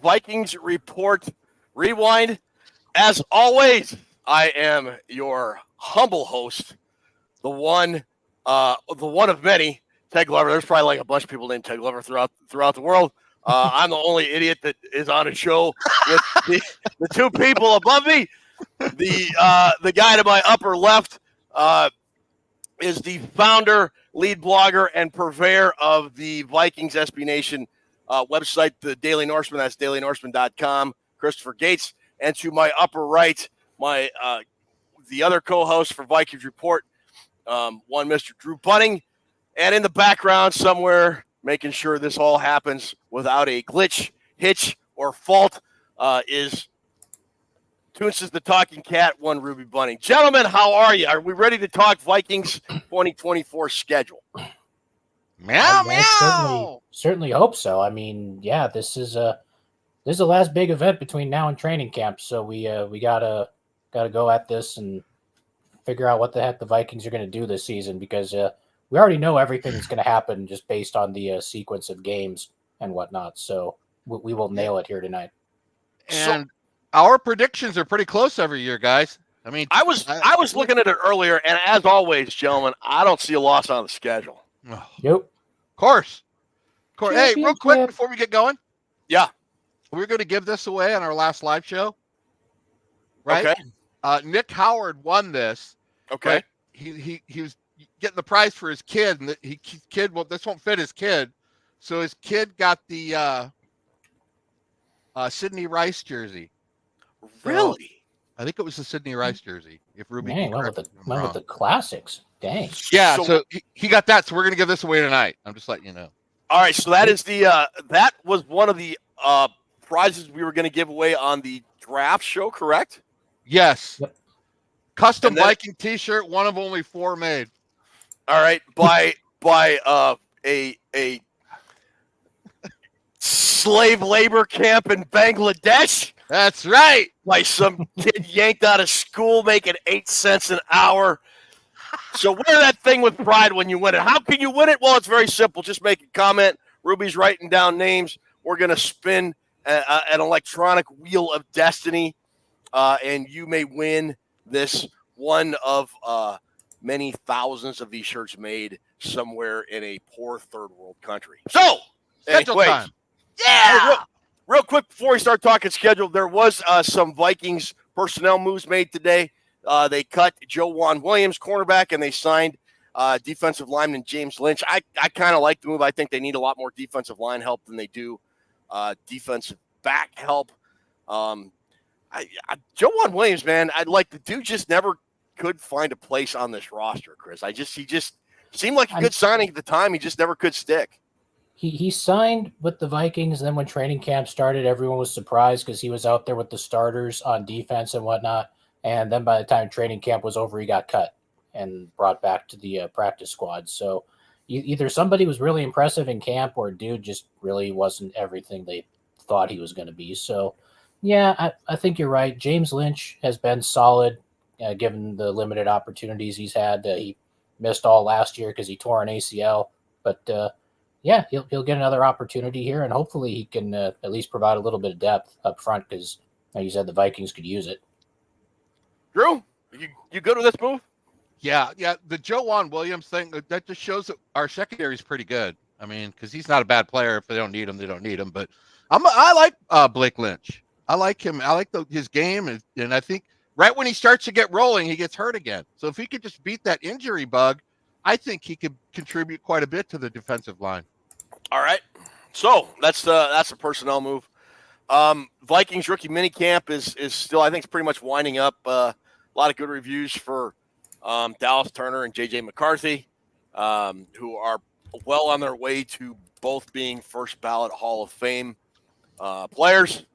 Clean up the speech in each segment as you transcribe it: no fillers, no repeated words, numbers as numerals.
Vikings Report Rewind. As always, I am your humble host, the one of many, Ted Glover. There's probably like a bunch of people named Ted Glover throughout the world. I'm the only idiot that is on a show with the two people above me. The guy to my upper left is the founder, lead blogger, and purveyor of the Vikings SB Nation website, the Daily Norseman. That's dailynorseman.com, Christopher Gates. And to my upper right, the other co-host for Vikings Report, one Mr. Drew Bunning. And in the background somewhere, making sure this all happens without a glitch, hitch, or fault, is Toonces the Talking Cat, one Ruby Bunning. Gentlemen, how are you? Are we ready to talk Vikings 2024 schedule? Meow, meow. Certainly hope so. I mean, yeah, this is the last big event between now and training camp, so we gotta go at this and figure out what the heck the Vikings are going to do this season, because we already know everything that's going to happen just based on the sequence of games and whatnot. So we will nail it here tonight. And our predictions are pretty close every year, guys. I mean, I was looking at it earlier, and as always, gentlemen, I don't see a loss on the schedule. Nope. Of course. Hey, real quick before we get going. Yeah. We're going to give this away on our last live show. Right? Okay. Nick Howard won this. Okay. Right? He was getting the prize for his kid, and this won't fit his kid. So his kid got the Sidney Rice jersey. Really? I think it was the Sidney Rice jersey. If Ruby went with the classics. Dang. Yeah, so he got that. So we're gonna give this away tonight. I'm just letting you know. All right, so that is that was one of the prizes we were going to give away on the draft show, correct? Yes. Yep. Custom Viking T-shirt, one of only 4 made. All right, by a slave labor camp in Bangladesh. That's right. By some kid yanked out of school making 8 cents an hour. So wear that thing with pride when you win it. How can you win it? Well, it's very simple. Just make a comment. Ruby's writing down names. We're going to spin an electronic wheel of destiny, and you may win this one of many thousands of these shirts made somewhere in a poor third world country. So, Central time. Yeah. Real quick before we start talking schedule, there was some Vikings personnel moves made today. They cut Joejuan Williams, cornerback, and they signed defensive lineman James Lynch. I kind of like the move. I think they need a lot more defensive line help than they do defensive back help. Joejuan Williams, man, the dude just never could find a place on this roster, Chris. He just seemed like a good signing at the time. He just never could stick. He signed with the Vikings, and then when training camp started, everyone was surprised because he was out there with the starters on defense and whatnot. And then by the time training camp was over, he got cut and brought back to the practice squad. So either somebody was really impressive in camp, or dude just really wasn't everything they thought he was going to be. So, yeah, I think you're right. James Lynch has been solid given the limited opportunities he's had. He missed all last year because he tore an ACL. But, yeah, he'll get another opportunity here, and hopefully he can at least provide a little bit of depth up front because, like you said, the Vikings could use it. Drew, you good with this move? Yeah. The Joejuan Williams thing, that just shows that our secondary is pretty good. I mean, because he's not a bad player. If they don't need him, they don't need him. But I like Blake Lynch. I like him. I like his game, and I think right when he starts to get rolling, he gets hurt again. So if he could just beat that injury bug, I think he could contribute quite a bit to the defensive line. All right. So that's a personnel move. Vikings rookie minicamp is still, I think, it's pretty much winding up. A lot of good reviews for Dallas Turner and JJ McCarthy, who are well on their way to both being first ballot Hall of Fame players,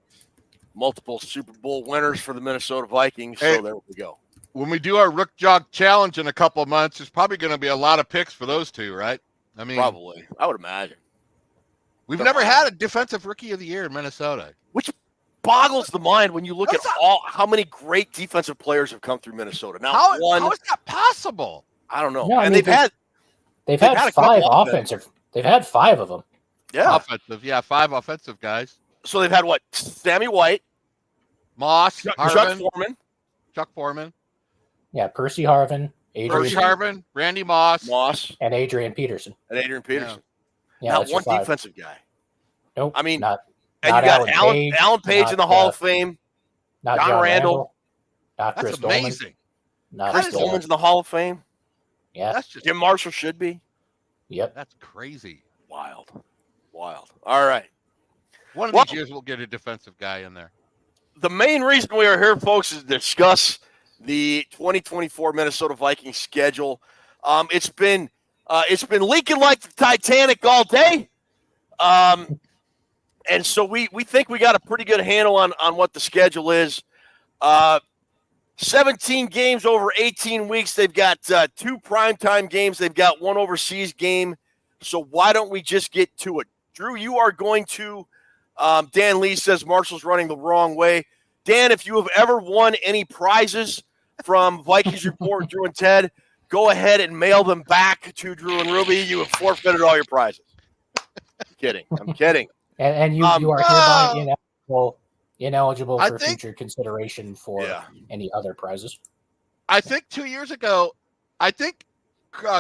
multiple Super Bowl winners for the Minnesota Vikings. So there we go. When we do our Rook Jog Challenge in a couple of months, there's probably going to be a lot of picks for those two, right? I mean, probably. I would imagine. We've never had a defensive rookie of the year in Minnesota. Which boggles the mind when you look at how many great defensive players have come through Minnesota. Now, how is that possible? I don't know. No, and they've had 5 offensive. They've had 5 of them. Yeah. Offensive. Yeah, 5 offensive guys. So they've had what? Sammy White, Moss, Chuck Harvin, Chuck Foreman, Yeah, Percy Harvin, Percy Adrian, Harvin, Randy Moss. and Adrian Peterson. and Adrian Peterson. Yeah, Not that's your one five. defensive guy. Nope. I mean, not and you got Alan Page not, in the Hall of Fame. not John Randall. not That's Chris Dolman. amazing. Not Chris Dolman's in the Hall of Fame. Yeah. That's just Jim Marshall should be. Yep. That's crazy. Wild. All right. One of these years we'll get a defensive guy in there. The main reason we are here, folks, is to discuss the 2024 Minnesota Vikings schedule. It's been leaking like the Titanic all day. And so we think we got a pretty good handle on what the schedule is. 17 games over 18 weeks. They've got 2 primetime games. They've got 1 overseas game. So why don't we just get to it? Drew, you are going to Dan Lee says Marshall's running the wrong way. Dan, if you have ever won any prizes from Vikings Report, Drew and Ted, go ahead and mail them back to Drew and Ruby. You have forfeited all your prizes. I'm kidding. And you are hereby ineligible for future consideration for any other prizes. I think 2 years ago,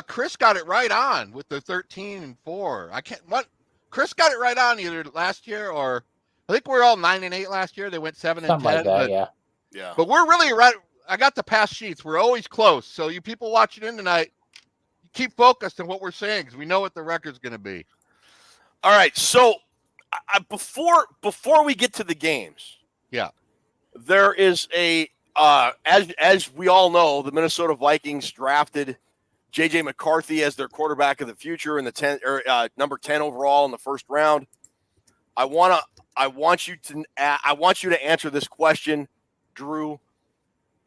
Chris got it right on with the 13-4. Chris got it right on either last year or I think we're all 9-8 last year. They went 7-10. Something like that, yeah. But we're really right. I got the past sheets. We're always close. So you people watching in tonight, keep focused on what we're saying because we know what the record's going to be. All right. So before we get to the games, there is a as we all know, the Minnesota Vikings drafted JJ McCarthy as their quarterback of the future in the number 10 overall in the first round. I want you to answer this question, Drew.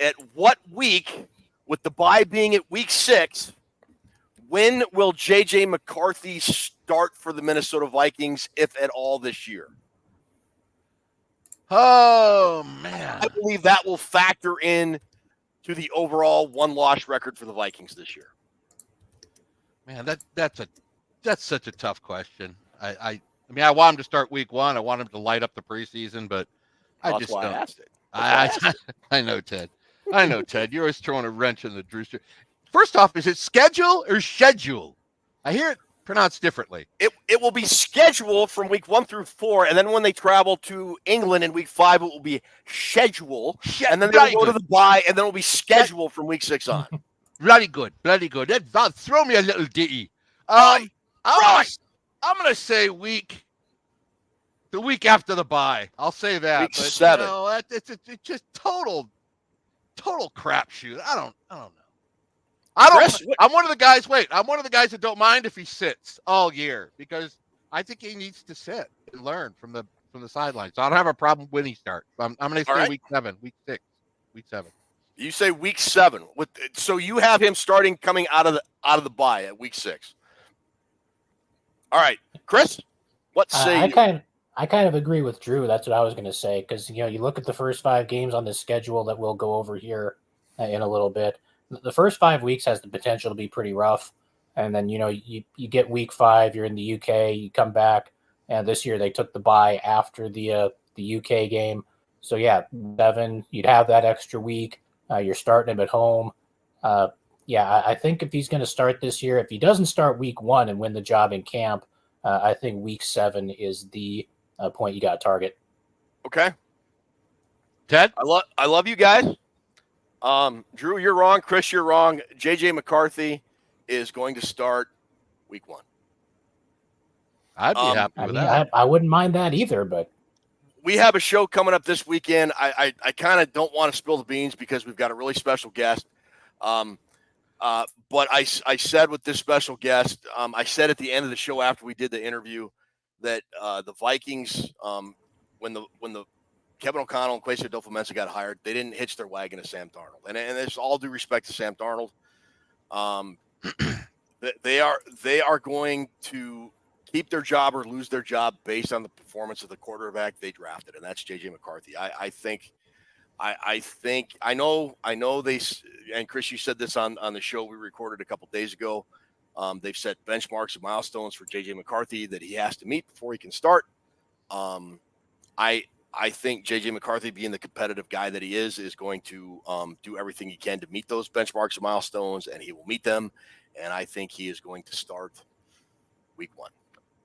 At what week, with the bye being at week 6, when will JJ McCarthy start for the Minnesota Vikings, if at all, this year? Oh, man. I believe that will factor in to the overall one-loss record for the Vikings this year. Man, that's such a tough question. I mean, I want him to start week 1. I want him to light up the preseason, but I just don't. I asked it. I know, Ted. You're always throwing a wrench in the Drewster. First off, is it schedule or schedule? I hear it pronounced differently. It will be scheduled from week 1 through 4, and then when they travel to England in week 5, it will be schedule, and then they'll go to the bye, and then it will be scheduled from week 6 on. Bloody good. Throw me a little ditty. I'm gonna say the week after the bye. I'll say that. Week but 7. It's just total crapshoot. I don't know. I'm one of the guys. Wait, I'm one of the guys that don't mind if he sits all year because I think he needs to sit and learn from the sidelines. So I don't have a problem when he starts. I'm going to say week 7, week 6, week 7. You say week 7. So you have him starting coming out of the bye at week 6. All right, Chris, what say you? I kind of agree with Drew. That's what I was going to say because you look at the first 5 games on this schedule that we'll go over here in a little bit. The first 5 weeks has the potential to be pretty rough, and then you get week 5. You're in the UK. You come back, and this year they took the bye after the UK game. So 7. You'd have that extra week. You're starting him at home. I think if he's going to start this year, if he doesn't start week 1 and win the job in camp, I think week 7 is the point you got to target. Okay. Ted? I love you guys. Drew, you're wrong. Chris, you're wrong. JJ McCarthy is going to start week 1. I'd be happy with that. I wouldn't mind that either, but we have a show coming up this weekend. I kind of don't want to spill the beans because we've got a really special guest. But I said with this special guest, I said at the end of the show after we did the interview that the Vikings, when the Kevin O'Connell and Kwesi Adolfo-Mensah got hired, they didn't hitch their wagon to Sam Darnold. And there's all due respect to Sam Darnold. They are going to keep their job or lose their job based on the performance of the quarterback they drafted, and that's JJ McCarthy. I think I know they, and Chris, you said this on the show we recorded a couple days ago. They've set benchmarks and milestones for JJ McCarthy that he has to meet before he can start. I think JJ McCarthy, being the competitive guy that he is going to do everything he can to meet those benchmarks and milestones, and he will meet them. And I think he is going to start week 1.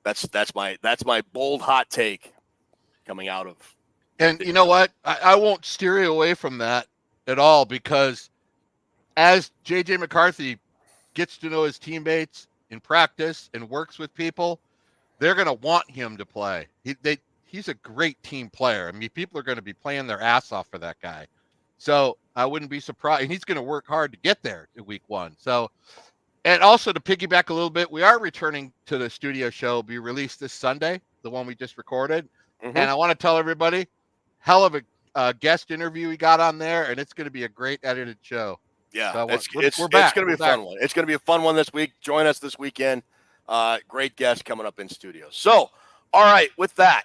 That's my bold hot take coming out of. And you know what? I won't steer you away from that at all, because as JJ McCarthy gets to know his teammates in practice and works with people, they're going to want him to play. He's a great team player. I mean, people are going to be playing their ass off for that guy. So I wouldn't be surprised. And he's going to work hard to get there in week 1. So, and also to piggyback a little bit, we are returning to the studio show. It'll be released this Sunday, the one we just recorded. Mm-hmm. And I want to tell everybody, hell of a guest interview we got on there, and it's going to be a great edited show. Yeah, so we're back. It's going to be a fun one. It's going to be a fun one this week. Join us this weekend. Great guest coming up in studio. So, all right, with that,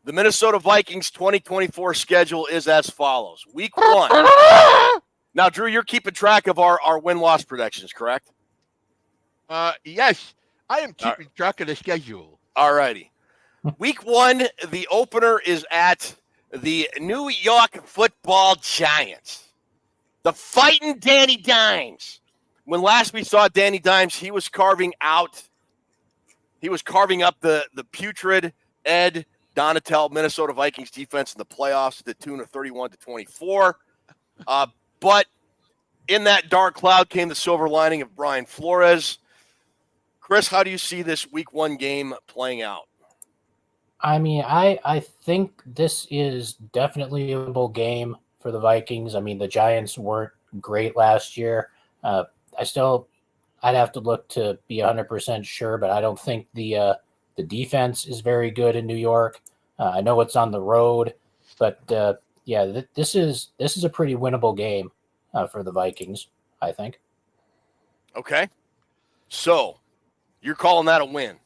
the Minnesota Vikings 2024 schedule is as follows. Week 1. Now, Drew, you're keeping track of our win-loss predictions, correct? Yes, I am keeping track of the schedule. All righty. Week 1, the opener is at the New York Football Giants. The fighting Danny Dimes. When last we saw Danny Dimes, he was carving up the putrid Ed Donatel Minnesota Vikings defense in the playoffs to the tune of 31-24. But in that dark cloud came the silver lining of Brian Flores. Chris, how do you see this week 1 game playing out? I mean, I think this is definitely a winnable game for the Vikings. I mean, the Giants weren't great last year. I'd have to look to be 100% sure, but I don't think the defense is very good in New York. I know it's on the road, but this is a pretty winnable game for the Vikings, I think. Okay, so you're calling that a win?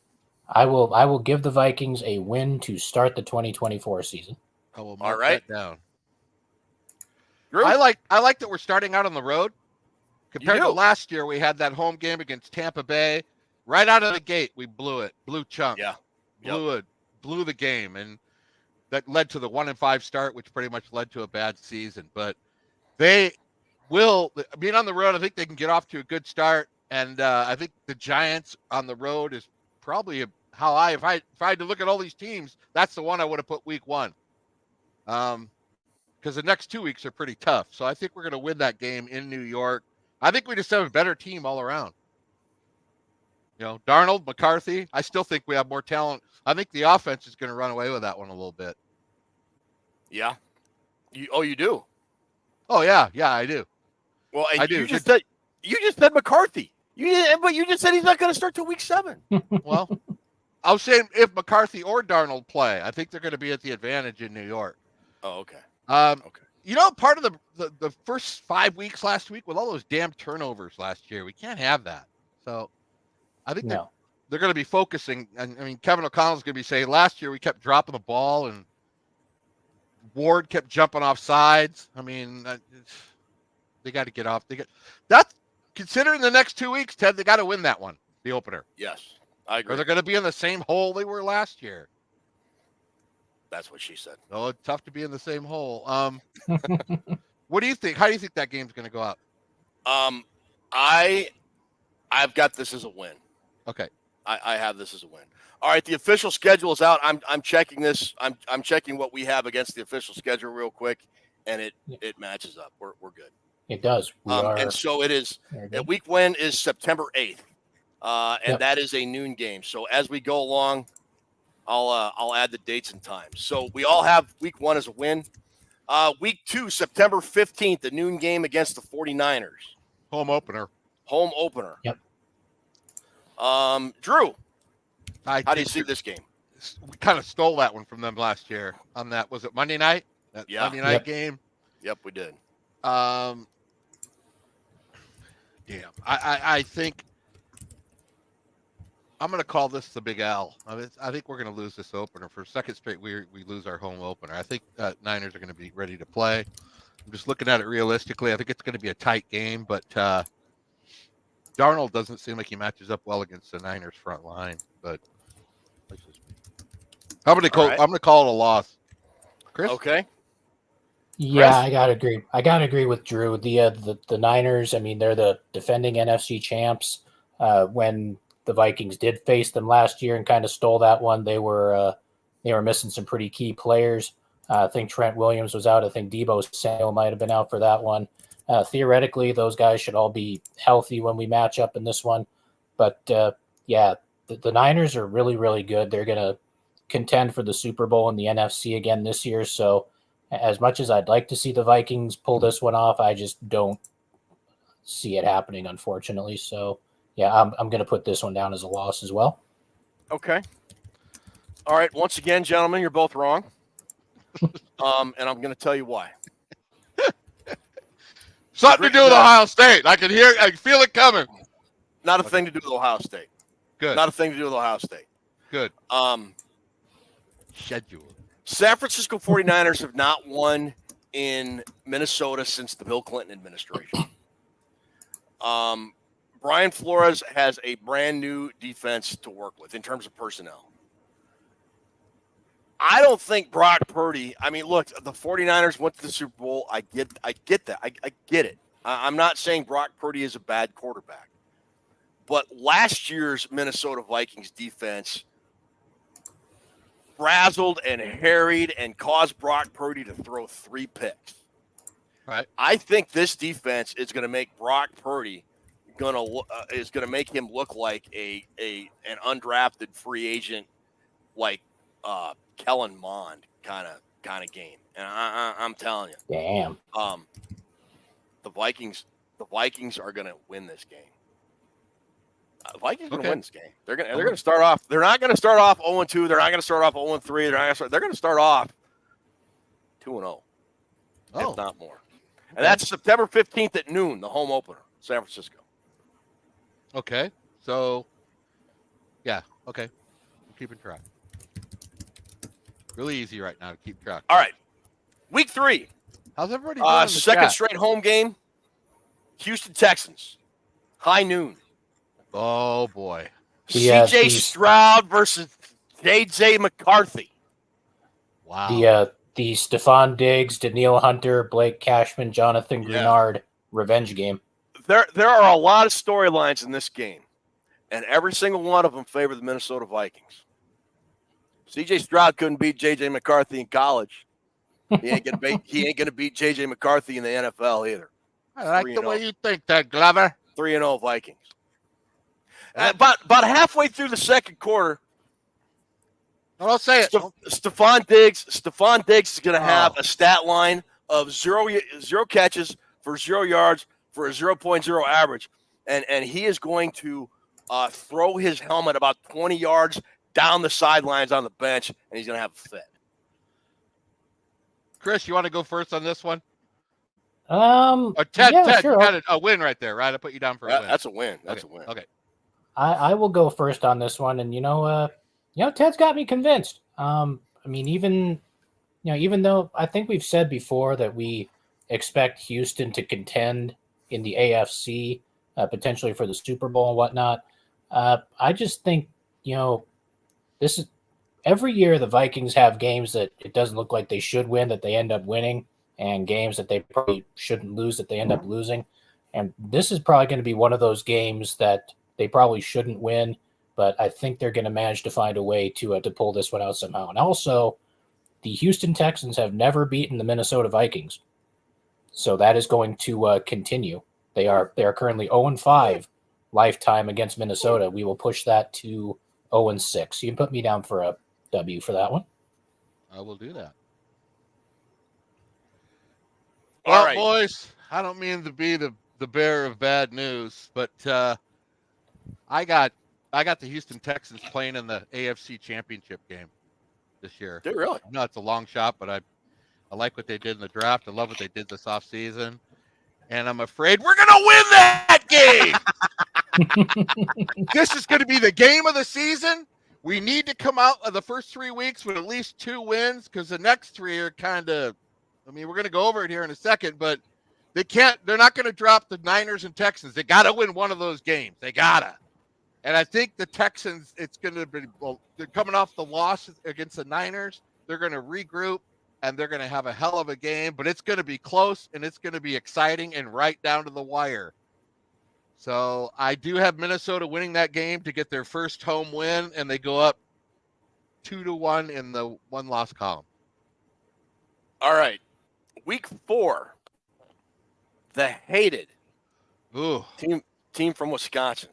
I will give the Vikings a win to start the 2024 season. I will mark that down. Drew? I like that we're starting out on the road. Compared to last year, we had that home game against Tampa Bay. Right out of the gate, we blew it. Blew chunk. Yeah. Blew the game. And that led to the 1-5 start, which pretty much led to a bad season. But they will, being on the road, I think they can get off to a good start. And I think the Giants on the road is probably if I had to look at all these teams, that's the one I would have put week 1. Because the next 2 weeks are pretty tough. So I think we're going to win that game in New York. I think we just have a better team all around. You know, Darnold, McCarthy, I still think we have more talent. I think the offense is going to run away with that one a little bit. Yeah. You do? Oh, yeah. Yeah, I do. Well, I do. You just said McCarthy. But you just said he's not going to start till week 7. Well, I was saying if McCarthy or Darnold play, I think they're going to be at the advantage in New York. Oh, okay. Okay. You know, part of the first 5 weeks last week with all those damn turnovers last year, we can't have that. So I think they're going to be focusing. And I mean, Kevin O'Connell's going to be saying last year we kept dropping the ball and Ward kept jumping off sides. I mean, they got to get off. That's considering the next 2 weeks, Ted, they got to win that one, the opener. Yes, I agree. Or they're going to be in the same hole they were last year. That's what she said. Oh, it's tough to be in the same hole. What do you think? How do you think that game's going to go out? I've got this as a win. Okay. I have this as a win. All right, the official schedule is out. I'm checking this. I'm checking what we have against the official schedule real quick, and it matches up. We're good. It does. And so it is. Week 1 is September 8th, and that is a noon game. So as we go along, I'll add the dates and times. So we all have week 1 as a win. Week 2, September 15th, a noon game against the 49ers. Home opener. Yep. Drew, how do you see this game? We kind of stole that one from them last year on that. Was it Monday night? Monday night game? Yep, we did. I think I'm going to call this the Big L. I think we're going to lose this opener. For a second straight, we lose our home opener. I think Niners are going to be ready to play. I'm just looking at it realistically. I think it's going to be a tight game, but Darnold doesn't seem like he matches up well against the Niners front line. But I'm going to call it a loss. Chris? Okay. Yeah, Chris? I gotta agree. I gotta agree with Drew. The Niners. I mean, they're the defending NFC champs. When the Vikings did face them last year and kind of stole that one, they were missing some pretty key players. I think Trent Williams was out. I think Deebo Samuel might have been out for that one. Theoretically, those guys should all be healthy when we match up in this one. But yeah, the Niners are really, really good. They're gonna contend for the Super Bowl in the NFC again this year. So as much as I'd like to see the Vikings pull this one off, I just don't see it happening, unfortunately. So, yeah, I'm going to put this one down as a loss as well. Okay. All right. Once again, gentlemen, you're both wrong. And I'm going to tell you why. Something to do with Ohio State. I can feel it coming. Not a thing to do with Ohio State. Good. Not a thing to do with Ohio State. Good. Schedule. San Francisco 49ers have not won in Minnesota since the Bill Clinton administration. Brian Flores has a brand new defense to work with in terms of personnel. I don't think Brock Purdy, I mean, look, the 49ers went to the Super Bowl. I get that. I get it. I'm not saying Brock Purdy is a bad quarterback. But last year's Minnesota Vikings defense frazzled and harried and caused Brock Purdy to throw 3 picks. Right. I think this defense is going to make Brock Purdy is going to make him look like an undrafted free agent, like Kellen Mond kind of game. And I'm telling you, damn. The Vikings are going to win this game. The Vikings are going to win this game. They're going to start off. They're not going to start off 0-2. They're not going to start off 0-3. They're going to start off 2-0, if not more. And that's September 15th at noon, the home opener, San Francisco. Okay. So, yeah. Okay. I'm keeping track. Really easy right now to keep track. All right. Week 3. How's everybody doing in the second chat? straight home game. Houston Texans. High noon. Oh, boy. CJ Stroud versus JJ McCarthy. Wow. The Stephon Diggs, Daniil Hunter, Blake Cashman, Jonathan Grenard revenge game. There are a lot of storylines in this game, and every single one of them favor the Minnesota Vikings. CJ Stroud couldn't beat JJ McCarthy in college. He ain't gonna beat JJ McCarthy in the NFL either. I like the way you think, Ted Glover. 3-0 Vikings. About halfway through the second quarter, I'll say it. Stephon Diggs is going to have a stat line of zero catches for 0 yards for a 0.0 average, and he is going to throw his helmet about 20 yards down the sidelines on the bench, and he's going to have a fit. Chris, you want to go first on this one? Ted, sure. You got a win right there, right? I put you down for a win. That's a win. That's a win. Okay. I will go first on this one, and Ted's got me convinced. I mean, even though I think we've said before that we expect Houston to contend in the AFC, potentially for the Super Bowl and whatnot, I just think this is every year the Vikings have games that it doesn't look like they should win that they end up winning, and games that they probably shouldn't lose that they end up losing, and this is probably going to be one of those games that they probably shouldn't win, but I think they're going to manage to find a way to pull this one out somehow. And also, the Houston Texans have never beaten the Minnesota Vikings, so that is going to continue. They are currently 0-5 lifetime against Minnesota. We will push that to 0-6. You can put me down for a W for that one. I will do that. All Well, right. boys, I don't mean to be the bearer of bad news, but I got the Houston Texans playing in the AFC Championship game this year. Did really? I know it's a long shot, but I like what they did in the draft. I love what they did this offseason. And I'm afraid we're going to win that game. This is going to be the game of the season. We need to come out of the first 3 weeks with at least 2 wins, because the next 3 are kind of, we're going to go over it here in a second, but they're not going to drop the Niners and Texans. They got to win one of those games. They got to. And I think the Texans, it's going to be, well, they're coming off the loss against the Niners. They're going to regroup, and they're going to have a hell of a game, but it's going to be close, and it's going to be exciting and right down to the wire. So I do have Minnesota winning that game to get their first home win, and they go up 2-1 in the one-loss column. All right. Week 4, the hated Ooh. team from Wisconsin.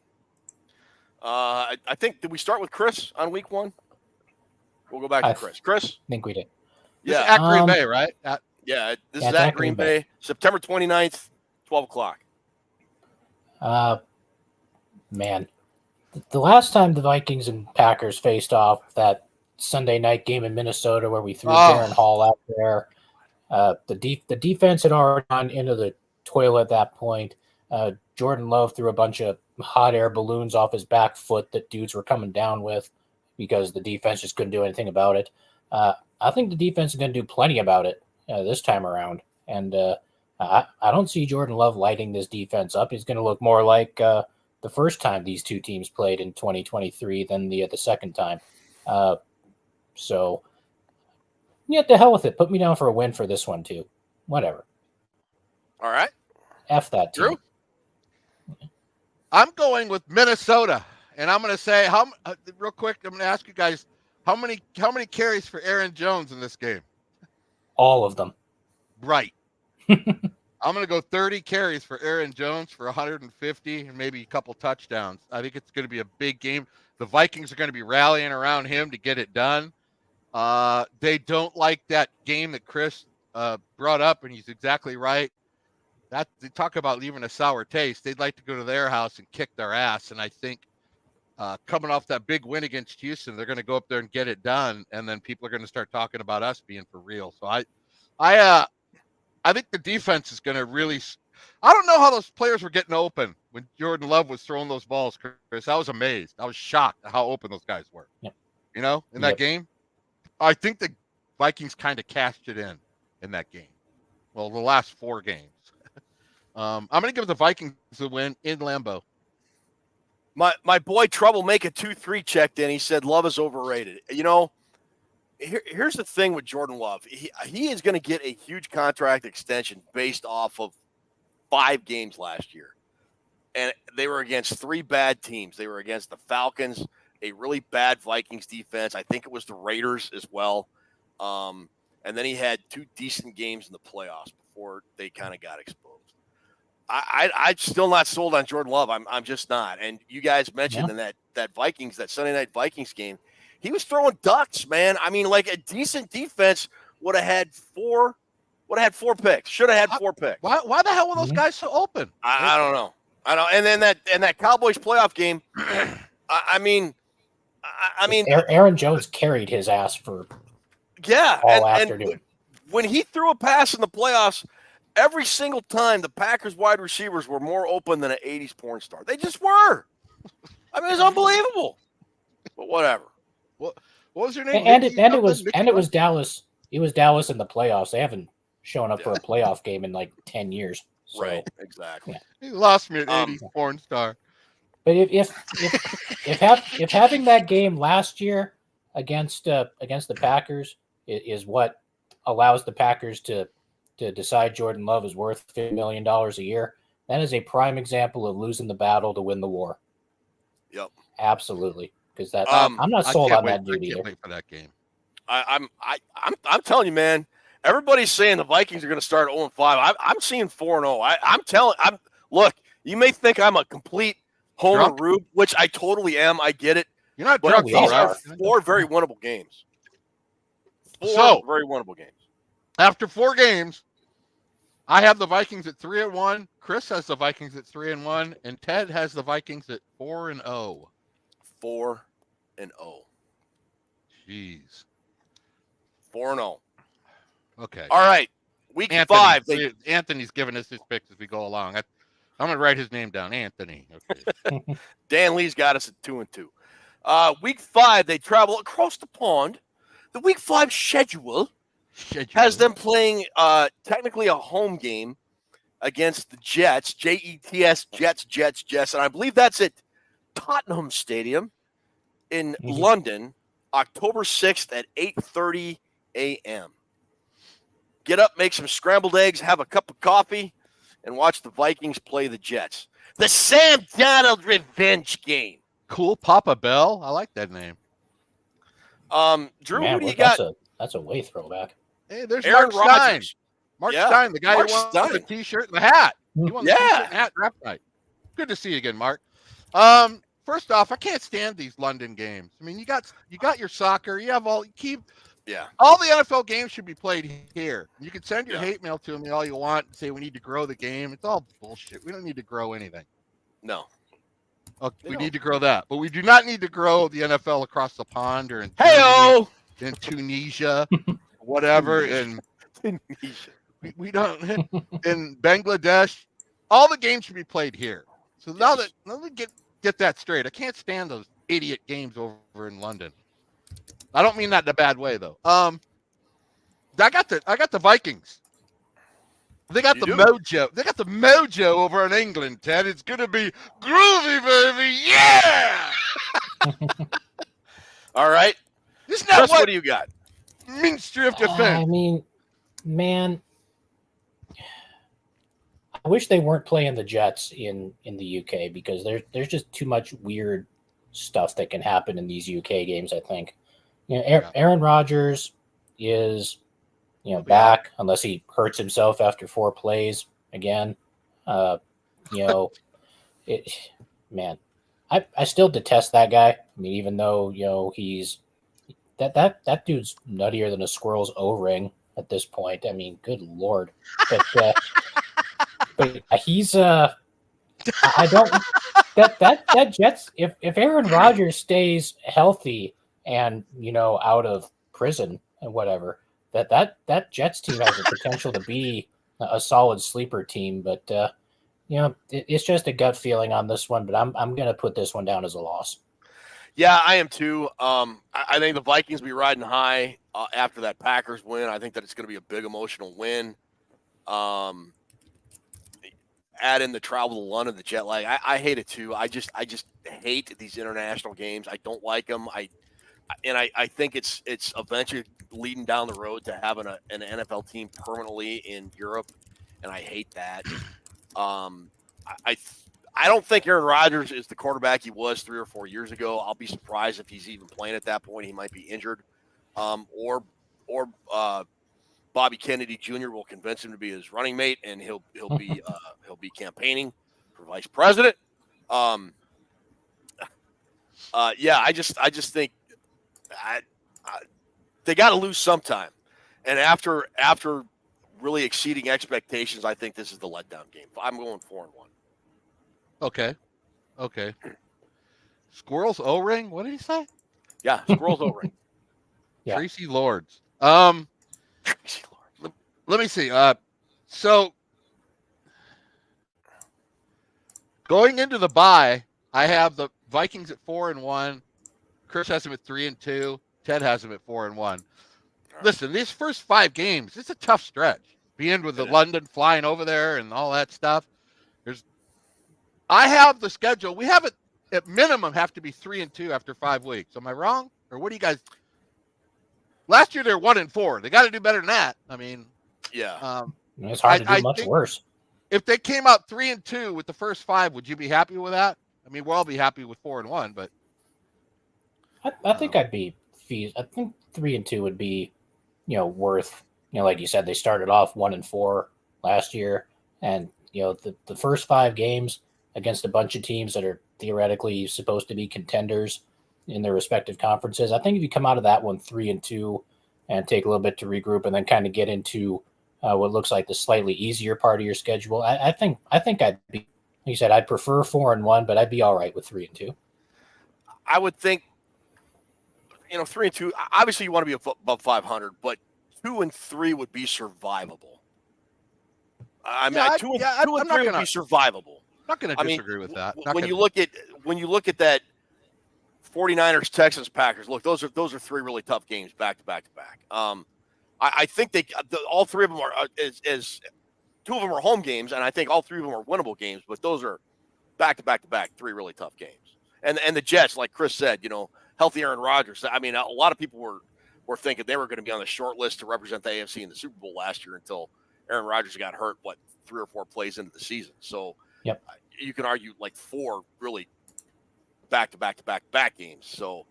I think, did we start with Chris on week 1? We'll go back to Chris. Chris? I think we did. Yeah. At Green Bay, right? This is at Green Bay. September 29th, 12 o'clock. Man, the last time the Vikings and Packers faced off, that Sunday night game in Minnesota where we threw Darren Hall out there, the defense had already gone into the toilet at that point. Jordan Love threw a bunch of hot air balloons off his back foot that dudes were coming down with because the defense just couldn't do anything about it. I think the defense is going to do plenty about it this time around. And I don't see Jordan Love lighting this defense up. He's going to look more like the first time these two teams played in 2023 than the second time. So, yeah, to hell with it. Put me down for a win for this one, too. Whatever. All right. F that team. Drew? I'm going with Minnesota, and I'm going to say, real quick, I'm going to ask you guys, how many carries for Aaron Jones in this game? All of them. Right. I'm going to go 30 carries for Aaron Jones for 150 and maybe a couple touchdowns. I think it's going to be a big game. The Vikings are going to be rallying around him to get it done. They don't like that game that Chris brought up, and he's exactly right. That they talk about leaving a sour taste. They'd like to go to their house and kick their ass. And I think coming off that big win against Houston, they're going to go up there and get it done. And then people are going to start talking about us being for real. So I think the defense is going to really. I don't know how those players were getting open when Jordan Love was throwing those balls, Chris. I was amazed. I was shocked at how open those guys were. Yep. You know, in that game. I think the Vikings kind of cashed it in that game. Well, the last 4 games. I'm going to give the Vikings the win in Lambeau. My boy Troublemaker 23 checked in. He said Love is overrated. You know, here's the thing with Jordan Love. He is going to get a huge contract extension based off of 5 games last year. And they were against 3 bad teams. They were against the Falcons, a really bad Vikings defense. I think it was the Raiders as well. And then he had 2 decent games in the playoffs before they kind of got exposed. I'm still not sold on Jordan Love. I'm just not. And you guys mentioned in that Sunday night Vikings game, he was throwing ducks, man. I mean, like a decent defense would have had 4 picks. Should have had 4 picks. Why the hell were those guys so open? I don't know. And then that Cowboys playoff game, I mean, Aaron Jones carried his ass for all afternoon. And when he threw a pass in the playoffs, every single time the Packers wide receivers were more open than an 80s porn star. They just were. I mean, it's unbelievable. But whatever. What was your name? And it was Dallas. It was Dallas in the playoffs. They haven't shown up for a playoff game in like 10 years. So, right, exactly. Yeah. He lost me an 80s porn star. But if having that game last year against the Packers is what allows the Packers to decide Jordan Love is worth $50 million a year, that is a prime example of losing the battle to win the war. Yep, absolutely. Because that I'm not sold on that dude either. I can't wait for that game. I'm telling you, man. Everybody's saying the Vikings are going to start 0-5. I'm seeing 4-0. Look. You may think I'm a complete homer rube, which I totally am. I get it. You're not drunk, these are 4 very winnable games. 4 very winnable games. After 4 games, I have the Vikings at 3-1. Chris has the Vikings at 3-1, and Ted has the Vikings at 4-0. 4-0. Jeez. 4-0. Okay. All right. Week 5. Anthony's giving us his picks as we go along. I'm going to write his name down. Anthony. Okay. Dan Lee's got us at 2-2. Week 5, they travel across the pond. The Week 5 schedule has them playing technically a home game against the Jets, Jets. And I believe that's at Tottenham Stadium in Mhm. London, October 6th at 8:30 a.m. Get up, make some scrambled eggs, have a cup of coffee, and watch the Vikings play the Jets. The Sam Darnold revenge game. Cool Papa Bell. I like that name. Drew, Man, who do you that's got? a way throwback. Hey, there's Aaron Mark Stein. Rodgers. Mark Yeah, Stein, the guy Mark who won Stein. the T-shirt and the hat. He won the Yeah. T-shirt and hat draft night. Good to see you again, Mark. First off, I can't stand these London games. I mean, you got your soccer. You have all the NFL games should be played here. You can send your hate mail to me all you want and say we need to grow the game. It's all bullshit. We don't need to grow anything. No. Okay, we need to grow that, but we do not need to grow the NFL across the pond or in in Tunisia, whatever, and we don't in Bangladesh. All the games should be played here. So now that let me get that straight. I can't stand those idiot games over in London. I don't mean that in a bad way though. I got the Vikings. They got the mojo. They got the mojo over in England, Ted. It's gonna be groovy, baby. Yeah. All right. Isn't that what do you got? Ministry of Defense. I mean, man, I wish they weren't playing the Jets in the UK because there's just too much weird stuff that can happen in these UK games. I think, Aaron Rodgers is back unless he hurts himself after 4 plays again. Man, I still detest that guy. I mean, even though he's that dude's nuttier than a squirrel's O-ring at this point. I mean, good Lord. But he's I don't that Jets if Aaron Rodgers stays healthy and out of prison and whatever, that Jets team has the potential to be a solid sleeper team. But it's just a gut feeling on this one. But I'm gonna put this one down as a loss. Yeah, I am too. I think the Vikings will be riding high after that Packers win. I think that it's going to be a big emotional win. Add in the travel to London, the jet lag. I hate it too. I just hate these international games. I don't like them. I think it's eventually leading down the road to having an NFL team permanently in Europe, and I hate that. I don't think Aaron Rodgers is the quarterback he was 3 or 4 years ago. I'll be surprised if he's even playing at that point. He might be injured, or Bobby Kennedy Jr. will convince him to be his running mate, and he'll be campaigning for vice president. I just think they got to lose sometime, and after really exceeding expectations, I think this is the letdown game. I'm going 4-1. Okay. Squirrel's O-ring? What did he say? Yeah, Squirrel's O-ring. Yeah. Tracy Lords. Let me see. So going into the bye, I have the Vikings at 4-1. Chris has them at 3-2. Ted has them at 4-1. Listen, these first 5 games, it's a tough stretch. Being with the London flying over there and all that stuff. I have the schedule. We have it at minimum have to be 3-2 after 5 weeks. Am I wrong? Or what do you guys? Last year they're 1-4. They got to do better than that. I mean, yeah, it's hard to do much worse. If they came out 3-2 with the first 5, would you be happy with that? I mean, we'll all be happy with 4-1, but I think I'd be. I think 3-2 would be, worth. Like you said, they started off 1-4 last year, and the first 5 games against a bunch of teams that are theoretically supposed to be contenders in their respective conferences. I think if you come out of that one 3-2 and take a little bit to regroup and then kind of get into what looks like the slightly easier part of your schedule, I think I'd be, like you said, I'd prefer 4-1, but I'd be all right with 3-2. I would think, 3-2, obviously you want to be above 500, but 2-3 would be survivable. I mean, 2-3 would be survivable. I'm not going to disagree with that. When you look at that 49ers, Texans, Packers, look, those are 3 really tough games back to back. I think all 3 of them are as 2 of them are home games, and I think all 3 of them are winnable games. But those are back to back 3 really tough games. And the Jets, like Chris said, healthy Aaron Rodgers. I mean, a lot of people were thinking they were going to be on the short list to represent the AFC in the Super Bowl last year until Aaron Rodgers got hurt, 3 or 4 plays into the season. So yep. You can argue like 4 really back-to-back games. So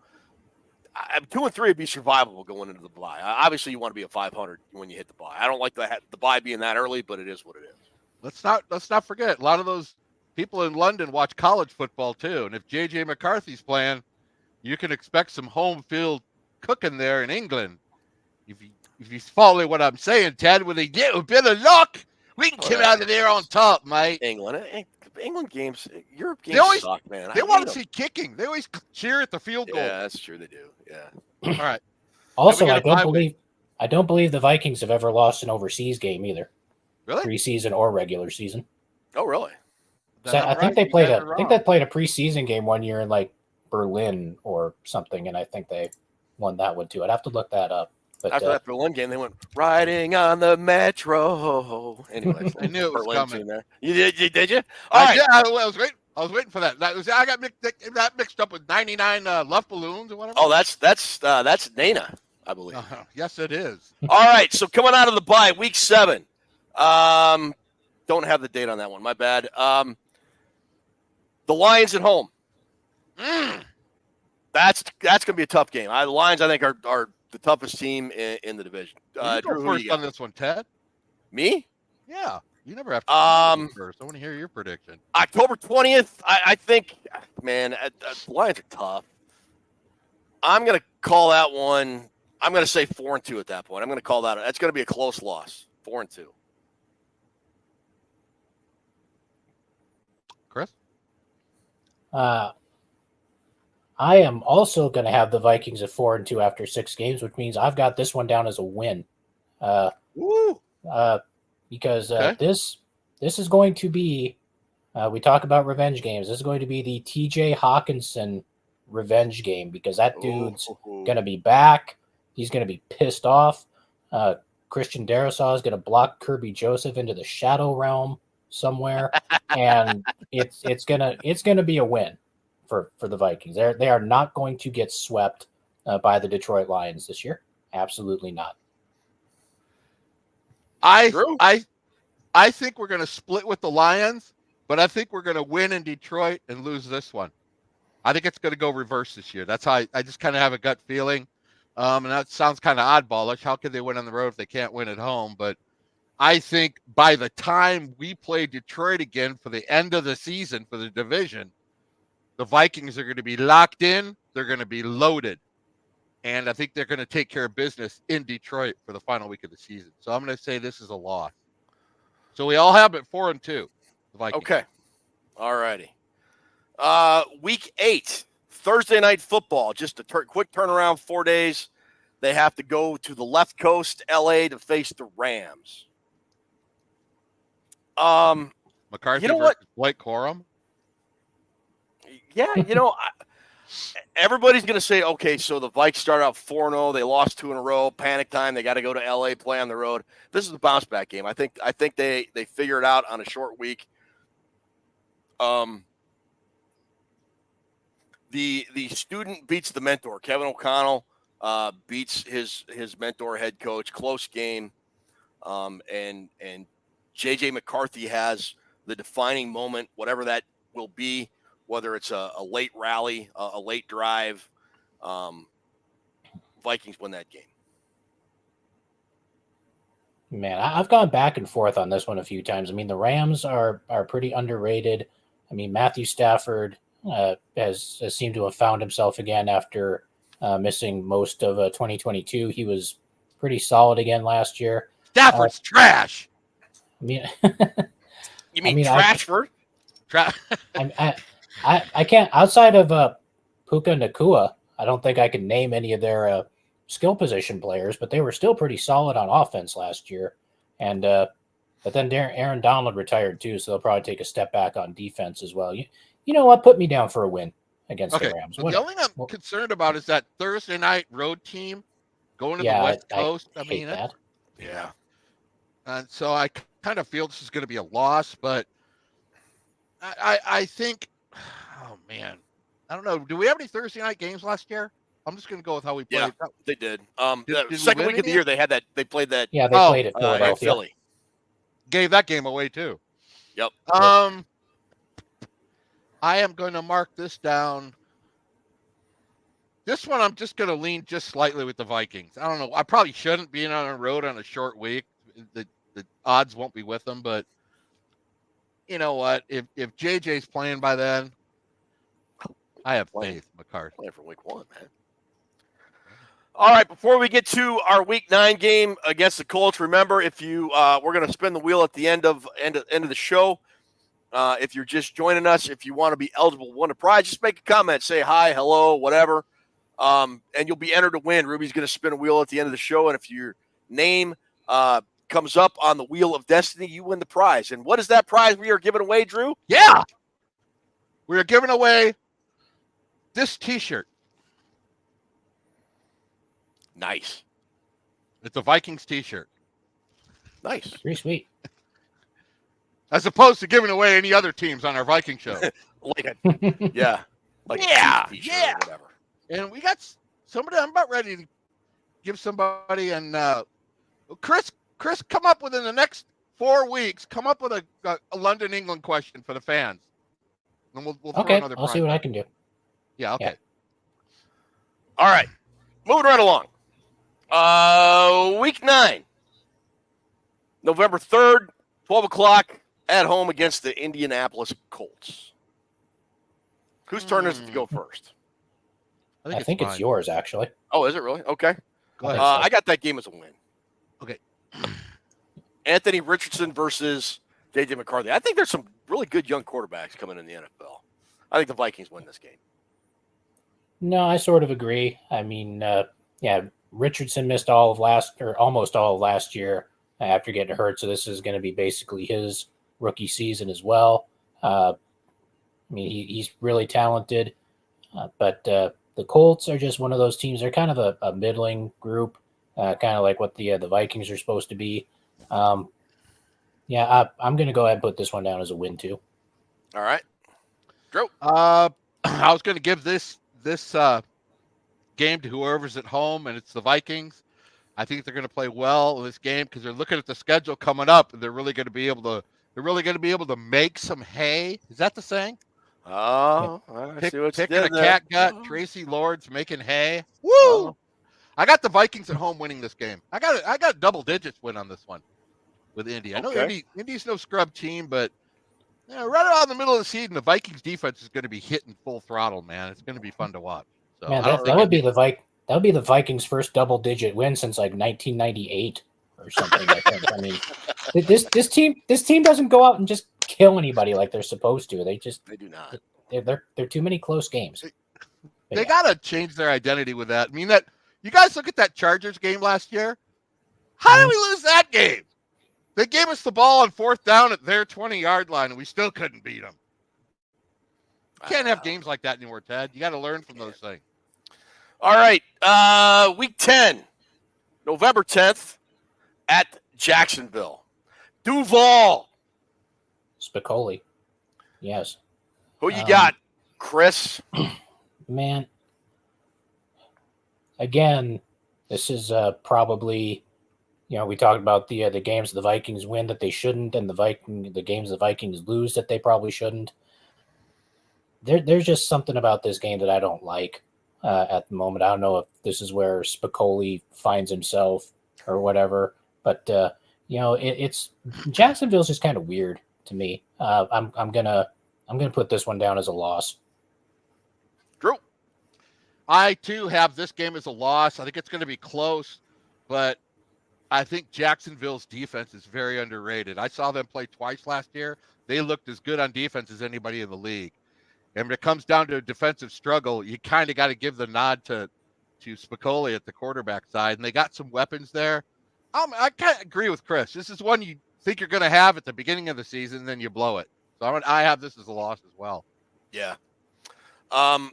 2 and 3 would be survivable going into the bye. Obviously, you want to be at 500 when you hit the bye. I don't like the bye being that early, but it is what it is. Let's not forget, a lot of those people in London watch college football too, and if JJ McCarthy's playing, you can expect some home field cooking there in England. If you follow what I'm saying, Ted, with a bit of luck, we can come out of there on top, mate. England games, Europe games suck, man. They want to see kicking. They always cheer at the field goal. Yeah, that's true. They do. Yeah. All right. Also, I don't believe the Vikings have ever lost an overseas game either. Really? Preseason or regular season. Oh, really? So I think they played a preseason game one year in like Berlin or something, and I think they won that one too. I'd have to look that up. But after that Berlin game, they went riding on the metro. Anyway, I knew it was Berlin coming. There. Did you? All right. Yeah, I was waiting for that. I got mixed up with 99 Luft balloons or whatever. Oh, that's Nana, I believe. Yes, it is. All right. So coming out of the bye, week 7. Don't have the date on that one. My bad. The Lions at home. That's going to be a tough game. The Lions, I think, are the toughest team in the division. You go first on this one, Ted. Me? Yeah. You never have to go first. I want to hear your prediction. October 20th, I think, man, the Lions are tough. I'm going to call that one. I'm going to say 4-2 at that point. I'm going to call that. That's going to be a close loss. 4-2. Chris? I am also going to have the Vikings at 4-2 after 6 games, which means I've got this one down as a win. Because this is going to be, we talk about revenge games. This is going to be the TJ Hawkinson revenge game because that dude's going to be back. He's going to be pissed off. Christian Darrisaw is going to block Kirby Joseph into the shadow realm somewhere, and it's gonna be a win for the Vikings. They are not going to get swept by the Detroit Lions this year. Absolutely not. I think we're going to split with the Lions, but I think we're going to win in Detroit and lose this one. I think it's going to go reverse this year. That's how I just kind of have a gut feeling. And that sounds kind of oddballish. How could they win on the road if they can't win at home? But I think by the time we play Detroit again for the end of the season for the division, the Vikings are going to be locked in. They're going to be loaded. And I think they're going to take care of business in Detroit for the final week of the season. So I'm going to say this is a loss. So we all have it 4-2. The Vikings. Okay. All righty. Week 8, Thursday night football. Just a quick turnaround, 4 days. They have to go to the left coast, LA, to face the Rams. McCarthy versus Blake Corum. Yeah, everybody's going to say, okay, so the Vikes start out 4-0. They lost 2 in a row. Panic time. They got to go to LA, play on the road. This is a bounce back game. I think they figure it out on a short week. The student beats the mentor. Kevin O'Connell beats his mentor head coach. Close game. And JJ McCarthy has the defining moment, whatever that will be, whether it's a late rally, a late drive. Vikings win that game. Man, I've gone back and forth on this one a few times. I mean, the Rams are pretty underrated. I mean, Matthew Stafford has seemed to have found himself again after missing most of 2022. He was pretty solid again last year. Stafford's trash. I mean, you mean Trashford? I can't, outside of Puka Nacua, I don't think I can name any of their skill position players, but they were still pretty solid on offense last year. And but then Aaron Donald retired too, so they'll probably take a step back on defense as well. You know what? Put me down for a win against the Rams. The only thing I'm concerned about is that Thursday night road team going to the West Coast. I mean, that. Yeah. And so I kind of feel this is going to be a loss, but I think, oh man, I don't know. Do we have any Thursday night games last year? I'm just going to go with how we played. Yeah, they did. Did The we second win week of the any? year, they had that. They played that. Yeah, they Oh, played at In Philadelphia. Philly. Gave that game away too. Yep. I am going to mark this down. This one, I'm just going to lean just slightly with the Vikings. I don't know. I probably shouldn't be on a road on a short week. The odds won't be with them, but you know what? If JJ's playing by then, I have faith, McCarthy. Playing for week 1, man. All right, before we get to our week 9 game against the Colts, remember if you we're going to spin the wheel at the end of the show. If you're just joining us, if you want to be eligible to win a prize, just make a comment, say hi, hello, whatever, and you'll be entered to win. Ruby's going to spin a wheel at the end of the show, and if your name comes up on the wheel of destiny, you win the prize. And what is that prize we are giving away, Drew? Yeah, we are giving away this T-shirt. Nice. It's a Vikings T-shirt. Nice. Pretty sweet. As opposed to giving away any other teams on our Viking show. Like a T-shirt or whatever. And we got somebody. I'm about ready to give somebody. And Chris, come up within the next 4 weeks. Come up with a London, England question for the fans, and we'll throw Okay, another. I'll see what I can do. Yeah. Okay. Yeah. All right. Moving right along. Week 9, November 3rd, 12 o'clock at home against the Indianapolis Colts. Whose turn is it to go first? I think it's yours, actually. Oh, is it really? Okay. Go ahead. I got that game as a win. Okay. Anthony Richardson versus JJ McCarthy. I think there's some really good young quarterbacks coming in the NFL. I think the Vikings win this game. No, I sort of agree. I mean, Richardson missed almost all of last year after getting hurt, so this is going to be basically his rookie season as well. I mean, he's really talented, but the Colts are just one of those teams. They're kind of a middling group, kind of like what the Vikings are supposed to be. I'm going to go ahead and put this one down as a win too. All right, Drew. I was going to give this game to whoever's at home, and it's the Vikings. I think they're going to play well in this game because they're looking at the schedule coming up, and they're really going to be able to make some hay. Is that the saying? Oh, I see what picking you a did there. cat gut. Tracy Lords making hay. Woo! I got the Vikings at home winning this game. I got double digits win on this one with Indy. I know Indy's no scrub team, but right around the middle of the season, the Vikings defense is going to be hitting full throttle, man. It's going to be fun to watch. So Man, that would be the Vikings' first double-digit win since like 1998 or something. I think. I mean, this team doesn't go out and just kill anybody like they're supposed to. They do not. They're too many close games. They got to change their identity with that. I mean, that you guys look at that Chargers game last year. How did we lose that game? They gave us the ball on 4th down at their 20-yard line, and we still couldn't beat them. You can't have games like that anymore, Ted. You got to learn from those things. All right. Week 10, November 10th at Jacksonville. Duval. Spicoli. Yes. Who you got, Chris? Man. Again, this is probably, we talked about the games the Vikings win that they shouldn't, and the games the Vikings lose that they probably shouldn't. There's just something about this game that I don't like at the moment. I don't know if this is where Spicoli finds himself or whatever, but it's Jacksonville's just kind of weird to me. I'm gonna put this one down as a loss. Drew. I too have this game as a loss. I think it's going to be close, but I think Jacksonville's defense is very underrated. I saw them play twice last year. They looked as good on defense as anybody in the league. And when it comes down to a defensive struggle, you kind of got to give the nod to Spicoli at the quarterback side. And they got some weapons there. I kind of agree with Chris. This is one you think you're going to have at the beginning of the season, and then you blow it. So I have this as a loss as well. Yeah. I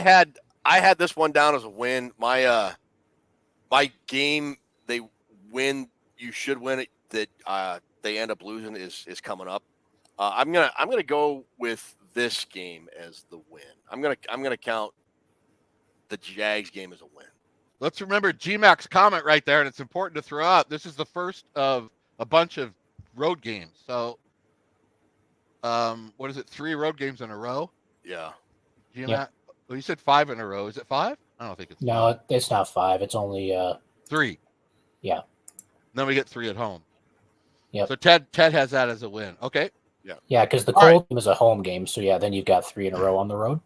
had this one down as a win. My game they win, you should win it, that they end up losing is coming up. I'm gonna go with this game as the win. I'm gonna count the Jags game as a win. Let's remember GMAC's comment right there, and it's important to throw out. This is the first of a bunch of road games. So, what is it? 3 road games in a row? Yeah. GMAC? Yep. Well, you said 5 in a row. Is it 5? I don't think it's 5. No, it's not 5. It's only 3. Yeah. Then we get 3 at home. Yep. So Ted has that as a win. Okay. Yeah, because the All right. Cold game is a home game, so yeah, then you've got 3 in a row on the road.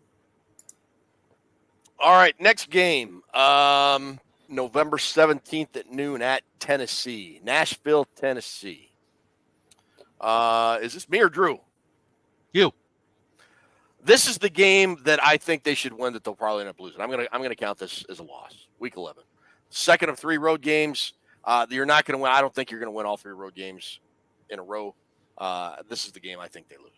All right, next game, November 17th at noon at Tennessee, Nashville, Tennessee. Is this me or Drew? You. This is the game that I think they should win that they'll probably end up losing. I'm gonna count this as a loss. Week 11, second of 3 road games. You're not gonna win. I don't think you're gonna win all 3 road games in a row. This is the game I think they lose.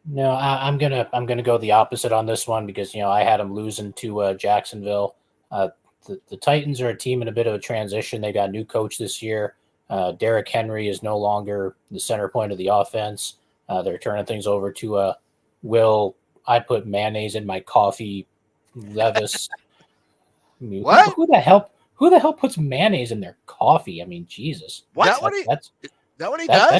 No, I'm gonna go the opposite on this one because I had them losing to Jacksonville. The Titans are a team in a bit of a transition. They got a new coach this year. Derrick Henry is no longer the center point of the offense. They're turning things over to Will. I put mayonnaise in my coffee. Levis. I mean, What? Who the hell puts mayonnaise in their coffee? I mean, Jesus. What? That What he does?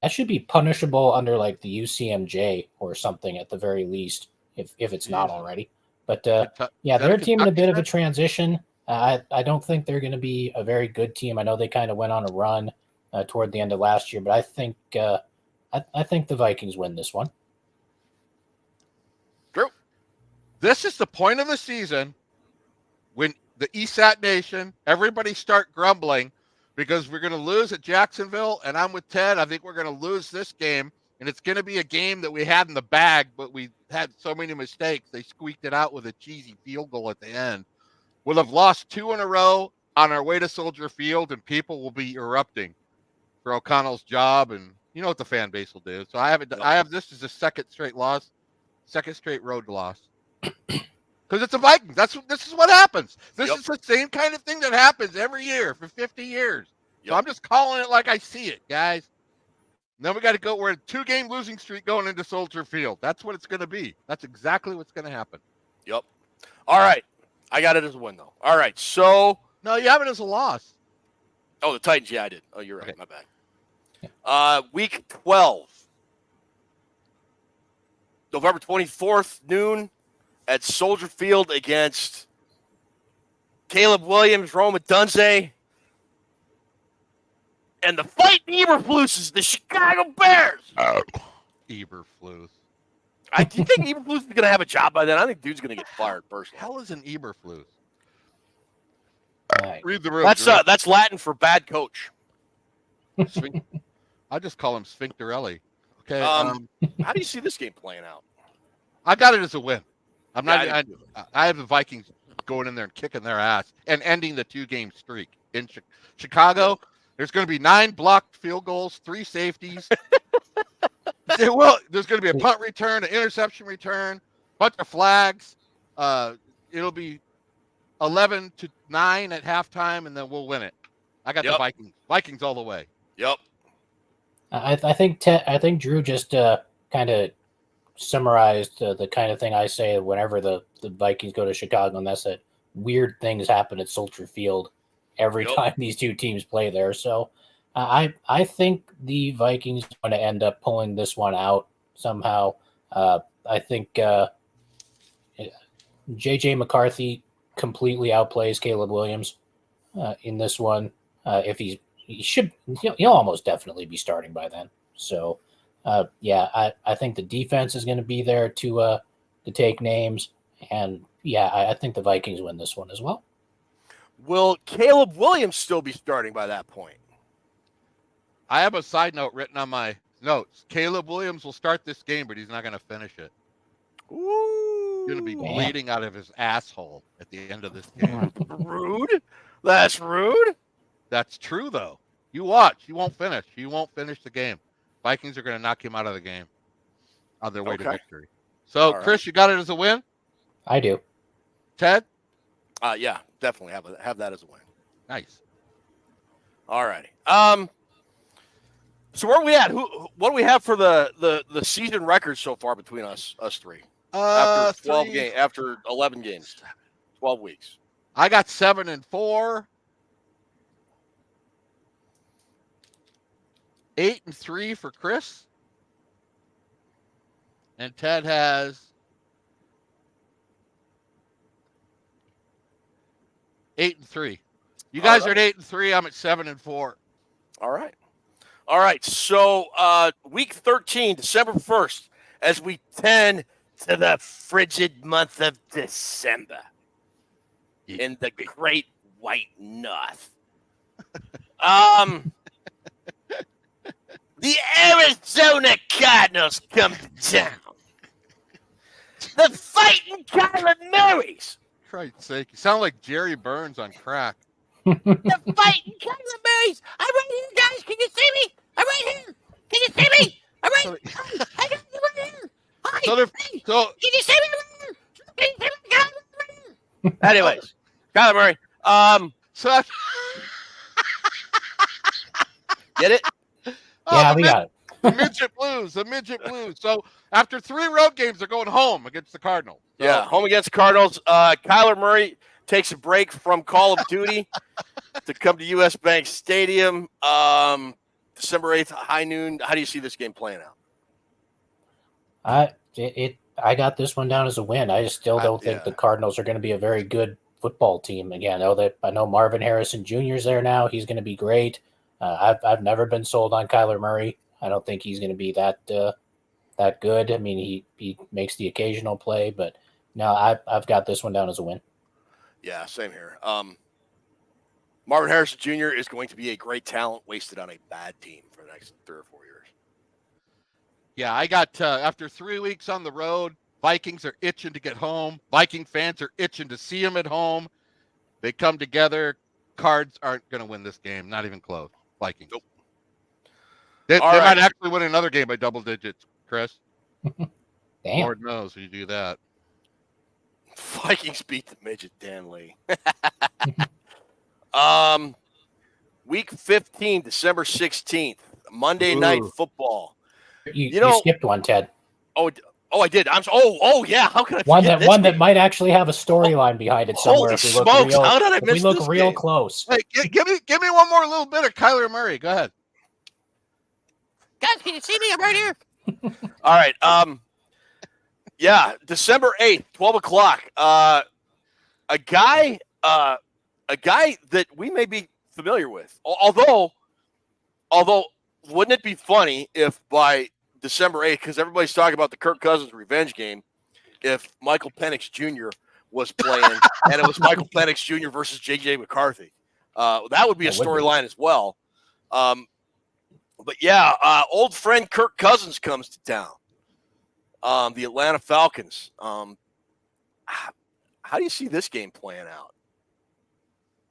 That should be punishable under like the UCMJ or something at the very least, if it's not already. But yeah, they're a team in a bit of a transition. I don't think they're going to be a very good team. I know they kind of went on a run toward the end of last year, but I think the Vikings win this one. Drew, This is the point of the season when the ESAT Nation, everybody start grumbling because we're going to lose at Jacksonville, and I'm with Ted. I think we're going to lose this game, and it's going to be a game that we had in the bag, but we had so many mistakes. They squeaked it out with a cheesy field goal at the end. We'll have lost 2 in a row on our way to Soldier Field, and people will be erupting for O'Connell's job, and you know what the fan base will do. So I have this as a second straight road loss. Because it's the Vikings. This is what happens. This is the same kind of thing that happens every year for 50 years. So I'm just calling it like I see it, guys. Then we got to go. We're a 2-game losing streak going into Soldier Field. That's what it's going to be. That's exactly what's going to happen. Yep. All right. I got it as a win, though. All right. So. No, you have it as a loss. Oh, the Titans. Yeah, I did. Oh, you're right. Okay. My bad. Week 12. November 24th, noon at Soldier Field against Caleb Williams, Roma Dunze, and the Fighting Eberfluses, the Chicago Bears. Eberflus. Do you think Eberflus is going to have a job by then? I think dude's going to get fired personally. Hell is an Eberflus? Right. Read the room. That's Latin for bad coach. I just call him Sphincterelli. Okay. How do you see this game playing out? I got it as a win. I'm not. Yeah, I have the Vikings going in there and kicking their ass and ending the 2-game streak in Chicago. There's going to be 9 blocked field goals, 3 safeties. There's going to be a punt return, an interception return, bunch of flags. It'll be 11-9 at halftime, and then we'll win it. I got the Vikings. Vikings all the way. Yep. I think Drew just kind of summarized the kind of thing I say whenever the Vikings go to Chicago, and that's that weird things happen at Soldier Field every time these 2 teams play there. So I think the Vikings are going to end up pulling this one out somehow. I think JJ McCarthy completely outplays Caleb Williams in this one. If he'll almost definitely be starting by then. So I think the defense is going to be there to take names, and I think the Vikings win this one as well. Will Caleb Williams still be starting by that point? I have a side note written on my notes. Caleb Williams will start this game, but he's not going to finish it. Ooh. He's going to be bleeding out of his asshole at the end of this game. Rude. That's rude. That's true, though. You watch. He won't finish. He won't finish the game. Vikings are going to knock him out of the game on their way to victory. So, Chris, you got it as a win? I do. Ted? Yeah, definitely have that as a win. Nice. All righty. So where are we at? What do we have for the season record so far between us three? After 12 after 11 games, 12 weeks. I got 7-4, 8-3 for Chris, and Ted has 8-3. You guys are at 8-3. I'm at 7-4. All right. So week 13, December 1st, as we tend to the frigid month of December in the Great White North. The Arizona Cardinals come to town. The Fighting Kyler Murrays. For Christ's sake, you sound like Jerry Burns on crack. The Fighting Kyler Murrays. I'm right here, guys. Can you see me? I'm right here. Can you see me? I'm right here. I got you right here. Hi. So Hey, can you see me right here? Can you see me? Right here? Anyways, Kyler Murray. So Get it? Yeah, we got it. The midget blues. So after 3 road games, they're going home against the Cardinals. So, Yeah, home against the Cardinals. Kyler Murray takes a break from Call of Duty to come to U.S. Bank Stadium. December 8th, high noon. How do you see this game playing out? I got this one down as a win. I just still don't think the Cardinals are going to be a very good football team. Again, I know Marvin Harrison Jr. is there now. He's going to be great. I've never been sold on Kyler Murray. I don't think he's going to be that good. I mean, he makes the occasional play, but no, I've got this one down as a win. Yeah, same here. Marvin Harrison Jr. is going to be a great talent wasted on a bad team for the next 3 or 4 years. Yeah, I got after 3 weeks on the road, Vikings are itching to get home. Viking fans are itching to see them at home. They come together. Cards aren't going to win this game, not even close. Vikings. Nope. They might actually win another game by double digits, Chris. Damn. Lord knows you do that. Vikings beat the midget Dan Lee. Week 15, December 16th, Monday Night Football. You skipped one, Ted. Oh, I did. Yeah. How can I forget this one game? that might actually have a storyline behind it somewhere. Holy smokes! How did I miss this? We look real game? close. Hey, give me one more little bit of Kyler Murray. Go ahead. Guys, can you see me? I'm right here. All right. Yeah, December 8th, 12 o'clock. A guy that we may be familiar with. Although, wouldn't it be funny if by December 8th, because everybody's talking about the Kirk Cousins revenge game, if Michael Penix Jr. was playing and it was Michael Penix Jr. versus JJ McCarthy. That would be a storyline as well. But yeah, old friend Kirk Cousins comes to town. The Atlanta Falcons. How do you see this game playing out?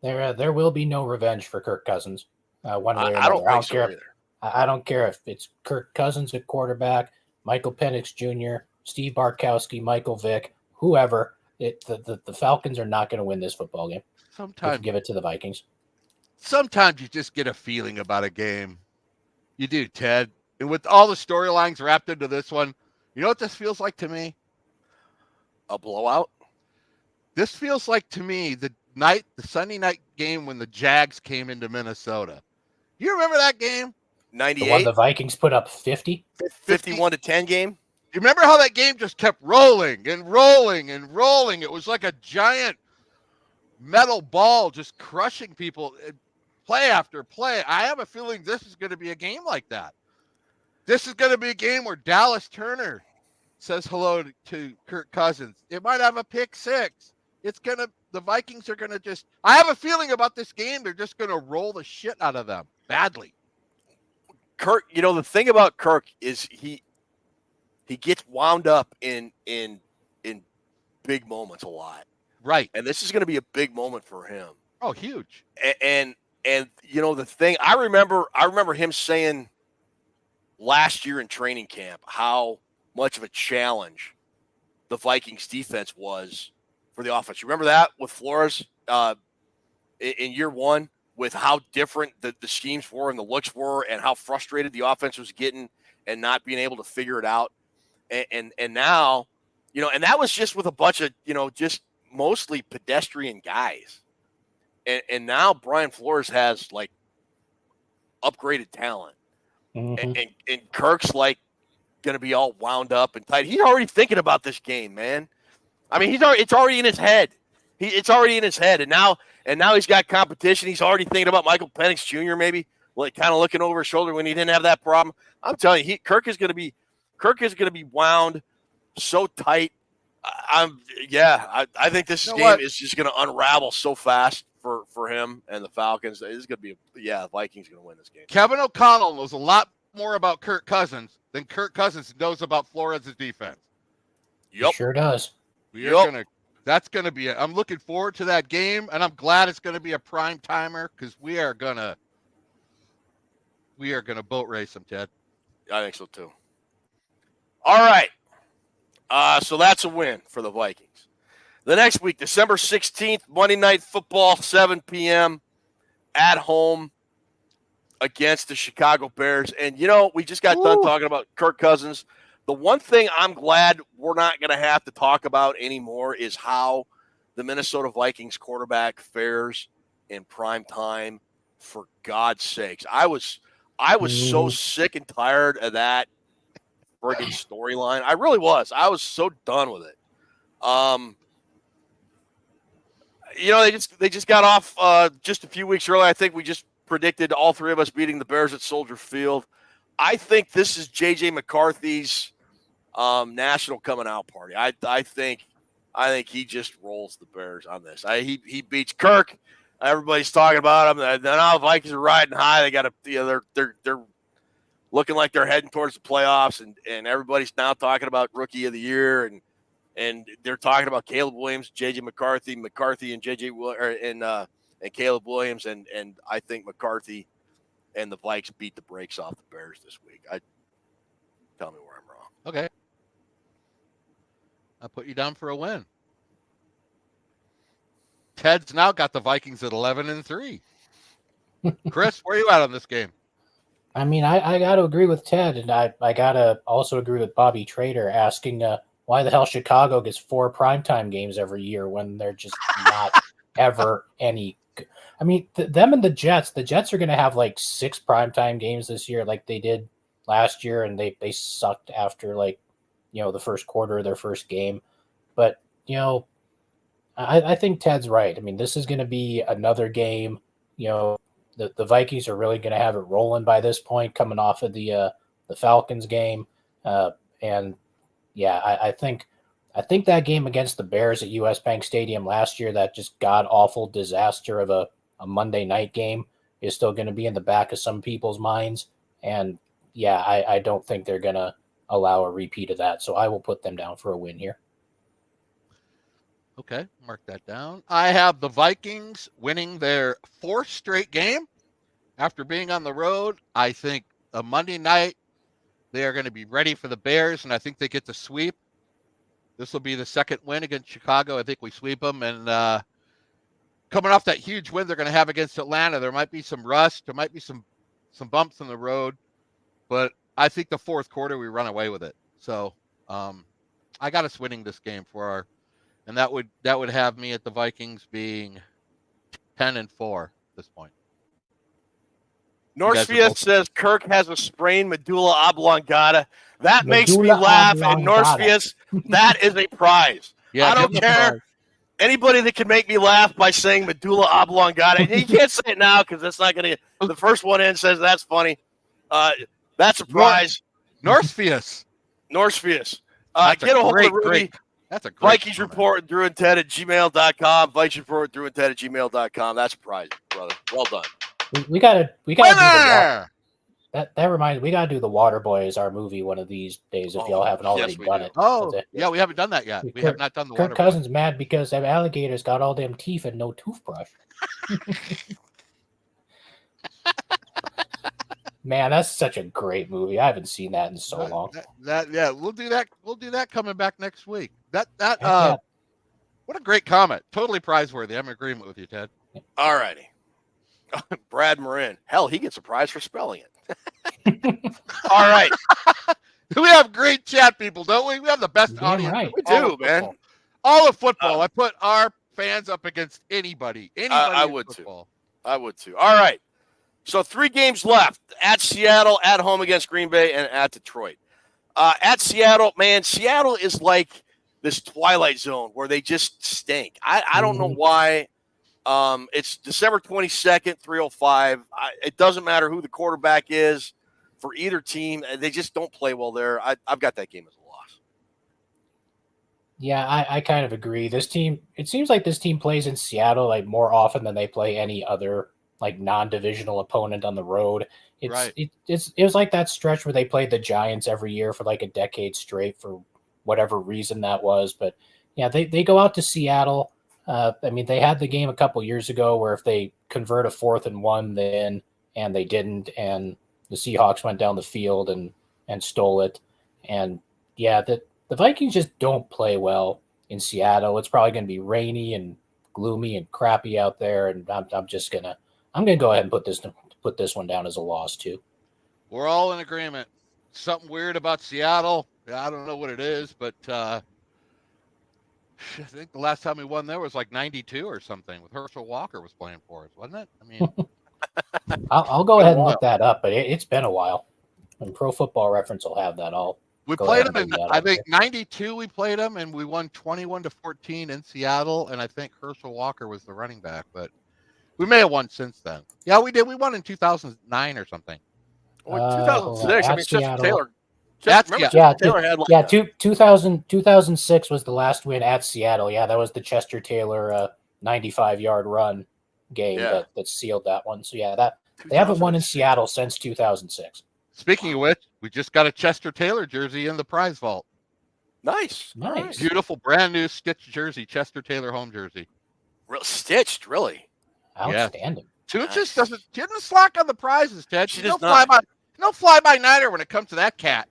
There will be no revenge for Kirk Cousins. One way or another. I don't think so either. I don't care if it's Kirk Cousins at quarterback, Michael Penix Jr., Steve Bartkowski, Michael Vick, whoever. The Falcons are not going to win this football game. Sometimes give it to the Vikings. Sometimes you just get a feeling about a game. You do, Ted. And with all the storylines wrapped into this one, you know what this feels like to me? A blowout? This feels like to me the Sunday night game when the Jags came into Minnesota. You remember that game? 98. The one the Vikings put up 50? 51-10 game? You remember how that game just kept rolling and rolling and rolling? It was like a giant metal ball just crushing people play after play. I have a feeling this is going to be a game like that. This is going to be a game where Dallas Turner says hello to Kirk Cousins. It might have a pick six. The Vikings are going to I have a feeling about this game. They're just going to roll the shit out of them badly. Kirk, the thing about Kirk is he gets wound up in big moments a lot. Right. And this is going to be a big moment for him. Oh, huge. And the thing I remember him saying last year in training camp how much of a challenge the Vikings defense was for the offense. You remember that with Flores in year one? with how different the schemes were and the looks were and how frustrated the offense was getting and not being able to figure it out. And now, and that was just with a bunch of, just mostly pedestrian guys. And now Brian Flores has like upgraded talent. Mm-hmm. And Kirk's like going to be all wound up and tight. He's already thinking about this game, man. I mean, it's already in his head. It's already in his head. And now he's got competition. He's already thinking about Michael Penix Jr. maybe, like kind of looking over his shoulder when he didn't have that problem. I'm telling you, Kirk is going to be wound so tight. I think this game is just going to unravel so fast for him and the Falcons. It's going to be the Vikings going to win this game. Kevin O'Connell knows a lot more about Kirk Cousins than Kirk Cousins knows about Flores' defense. Yep, he sure does. That's going to be I'm looking forward to that game, and I'm glad it's going to be a prime timer because we are going to boat race them, Ted. I think so too. All right. So that's a win for the Vikings. The next week, December 16th, Monday Night Football, 7 p.m. at home against the Chicago Bears. And, we just got done talking about Kirk Cousins. The one thing I'm glad we're not going to have to talk about anymore is how the Minnesota Vikings quarterback fares in prime time, for God's sakes. I was so sick and tired of that friggin' storyline. I really was. I was so done with it. They just got off just a few weeks earlier. I think we just predicted all three of us beating the Bears at Soldier Field. I think this is JJ McCarthy's national coming out party. I think he just rolls the Bears on this. He beats Kirk. Everybody's talking about him. Now the Vikings are riding high. They got they're looking like they're heading towards the playoffs, and everybody's now talking about Rookie of the Year, and they're talking about Caleb Williams, JJ McCarthy and and Caleb Williams, and I think McCarthy and the Vikes beat the brakes off the Bears this week. Tell me where I'm wrong. Okay. I'll put you down for a win. Ted's now got the Vikings at 11-3. Chris, where are you at on this game? I mean, I got to agree with Ted, and I got to also agree with Bobby Trader asking why the hell Chicago gets 4 primetime games every year when they're just not ever any. I mean, them and the Jets are going to have like 6 primetime games this year like they did last year, and they sucked after the first quarter of their first game. But, I think Ted's right. I mean, this is going to be another game. The Vikings are really going to have it rolling by this point, coming off of the Falcons game, and I think that game against the Bears at US Bank Stadium last year, that just god awful disaster of a Monday night game, is still going to be in the back of some people's minds, and I don't think they're going to allow a repeat of that. So I will put them down for a win here. Okay, mark that down. I have the Vikings winning their 4th straight game after being on the road. I think a Monday night they are going to be ready for the Bears, and I think they get the sweep. This will be the 2nd win against Chicago. I think we sweep them, and coming off that huge win they're going to have against Atlanta, there might be some rust, there might be some bumps on the road, but I think the 4th quarter we run away with it. So I got us winning this game and that would have me at the Vikings being 10-4 at this point. Northfield says Kirk has a sprained medulla oblongata. That makes me laugh. And Northfield, that is a prize. Yeah, I don't care. Anybody that can make me laugh by saying medulla oblongata. You can't say it now because that's not going to. The first one in says that's funny. That's a prize. Northfield. Get a hold of Rudy. That's a great Vikings Report, Drew and Ted at gmail.com. Vikings Report, Drew and Ted at gmail.com. That's a prize, brother. Well done. We gotta do that reminds me, we gotta do the Waterboys, our movie, one of these days if y'all haven't already done it. Oh, yeah, we haven't done that yet. We have not done the Kirk Cousins mad because them alligators got all them teeth and no toothbrush. Man, that's such a great movie. I haven't seen that in so long. We'll do that. We'll do that coming back next week. What a great comment. Totally prize worthy. I'm in agreement with you, Ted. All righty. Brad Marin. Hell, he gets a prize for spelling it. All right. We have great chat people, don't we? We have the best Damn audience. right. We all do, of man. football. All of football. I put our fans up against anybody. I in would football. too. I would too. All right. So 3 games left. At Seattle, at home against Green Bay, and at Detroit. At Seattle, man, Seattle is like this Twilight Zone where they just stink. I don't know why. It's December 22nd, 3:05. It doesn't matter who the quarterback is for either team. They just don't play well there. I've got that game as a loss. Yeah, I kind of agree. This team, it seems like this team plays in Seattle like more often than they play any other like non-divisional opponent on the road. Right. It was like that stretch where they played the Giants every year for like a decade straight for whatever reason that was. But yeah, they go out to Seattle. I mean, they had the game a couple years ago where if they convert a 4th and 1, then and they didn't, and the Seahawks went down the field and stole it. And yeah, the Vikings just don't play well in Seattle. It's probably going to be rainy and gloomy and crappy out there, and I'm gonna go ahead and put this one down as a loss too. We're all in agreement. Something weird about Seattle. I don't know what it is, but I think the last time we won there was like 92 or something with Herschel Walker was playing for us, wasn't it? I mean, I'll go ahead and look that up, but it's been a while. And Pro Football Reference will have that all. We played them in, I think, 92 we played them, and we won 21-14 in Seattle, and I think Herschel Walker was the running back, but we may have won since then. Yeah, we did. We won in 2009 or something. Well, 2006, I mean, Chester Taylor. Taylor had like 2006 was the last win at Seattle. Yeah, that was the Chester Taylor 95-yard run game that sealed that one. So yeah, that they haven't won in Seattle since 2006. Speaking of which, we just got a Chester Taylor jersey in the prize vault. Nice. Beautiful, brand new stitched jersey, Chester Taylor home jersey. Stitched, really? Outstanding. Toots doesn't slack on the prizes, Ted. She does not. No fly-by-nighter when it comes to that cat.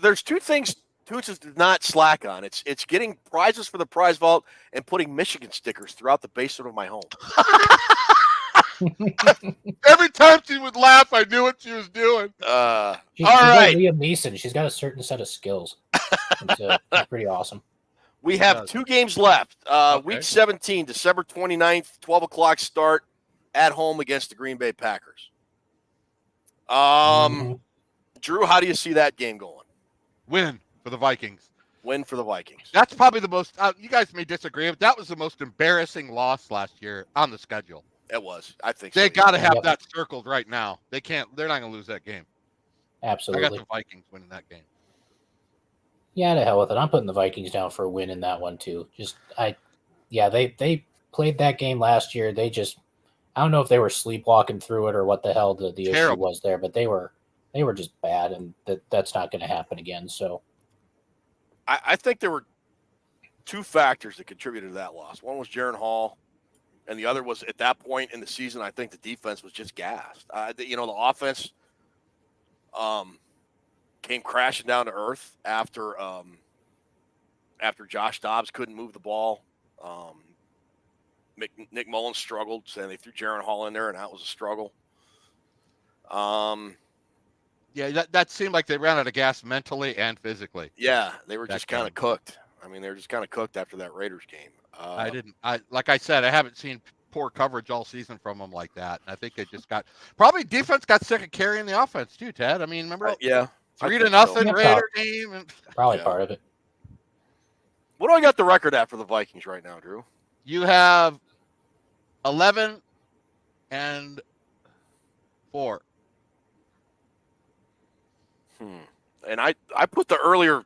There's 2 things Toots does not slack on. It's getting prizes for the prize vault and putting Michigan stickers throughout the basement of my home. Every time she would laugh, I knew what she was doing. All right. Like Liam Neeson. She's got a certain set of skills. It's pretty awesome. We have 2 games left. Week 17, December 29th, 12 o'clock start at home against the Green Bay Packers. Drew, how do you see that game going? Win for the Vikings. Win for the Vikings. That's probably the most, you guys may disagree, but that was the most embarrassing loss last year on the schedule. It was. I think they got to have that circled right now. They're not going to lose that game. Absolutely. I got the Vikings winning that game. Yeah, to hell with it. I'm putting the Vikings down for a win in that one too. They played that game last year. I don't know if they were sleepwalking through it or what the hell the issue was there, but they were just bad, and that's not going to happen again. So I think there were 2 factors that contributed to that loss. One was Jaron Hall, and the other was at that point in the season, I think the defense was just gassed. The offense came crashing down to earth after Josh Dobbs couldn't move the ball. Nick Mullins struggled, and they threw Jaron Hall in there, and that was a struggle. Yeah, that seemed like they ran out of gas mentally and physically. Yeah, they were just kind of cooked. I mean, they were just kind of cooked after that Raiders game. Like I said, I haven't seen poor coverage all season from them like that. And I think they just probably defense got sick of carrying the offense too, Ted. I mean, remember? 3-0 Raider game. And, probably part of it. What do I got the record at for the Vikings right now, Drew? You have 11-4. And I put the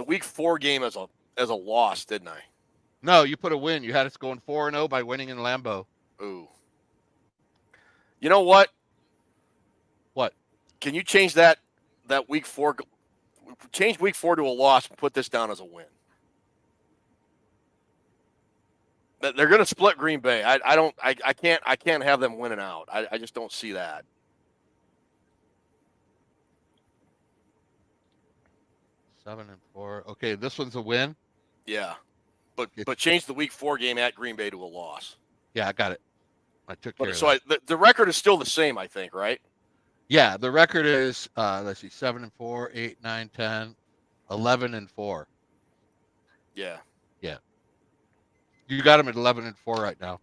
week 4 game as a loss, didn't I? No, you put a win. You had us going 4-0 by winning in Lambeau. Ooh. You know what? What? Can you change that week 4? Change week 4 to a loss and put this down as a win. They're going to split Green Bay. I can't have them winning out. I just don't see that. Seven and 4. Okay, this one's a win. Yeah, but change the week 4 game at Green Bay to a loss. Yeah, I got it. I took care But of so that. the record is still the same, I think, right? Yeah, the record is let's see, 7-4, 8, 9, 10, 11-4. Yeah. Yeah. You got him at 11-4 right now.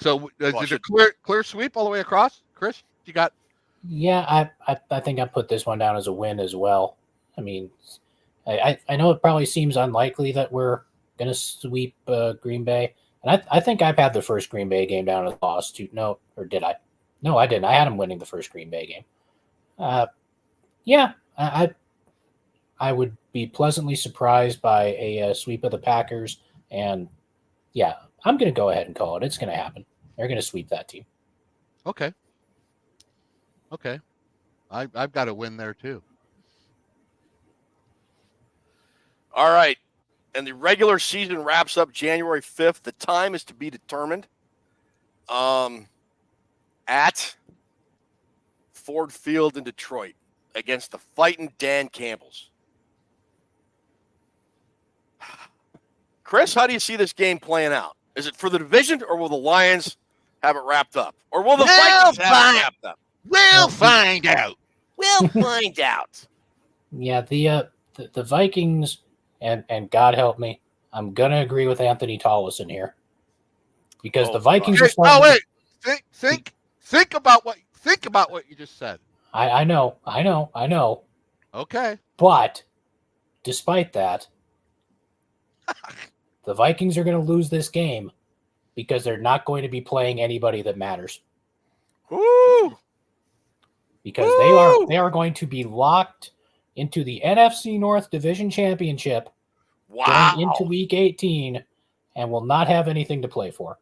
So is it a clear sweep all the way across, Chris? You got? Yeah, I think I put this one down as a win as well. I mean, I know it probably seems unlikely that we're going to sweep Green Bay, and I think I've had the first Green Bay game down as a loss too. No, or did I? No, I didn't. I had them winning the first Green Bay game. Yeah, I would be pleasantly surprised by a sweep of the Packers, and yeah, I'm going to go ahead and call it. It's going to happen. They're going to sweep that team. Okay. Okay. I've got a win there too. All right. And the regular season wraps up January 5th. The time is to be determined. At Ford Field in Detroit against the fighting Dan Campbells. Chris, how do you see this game playing out? Is it for the division, or will the Lions have it wrapped up? Or will the Vikings have it wrapped up? We'll find out. We'll find out. Yeah, the Vikings, and God help me, I'm gonna agree with Anthony Tollison here, because the Vikings are starting. Oh wait, think about what you just said. I know. Okay, but despite that, the Vikings are going to lose this game because they're not going to be playing anybody that matters. Woo! Because they are going to be locked into the NFC North Division Championship going into Week 18 and will not have anything to play for.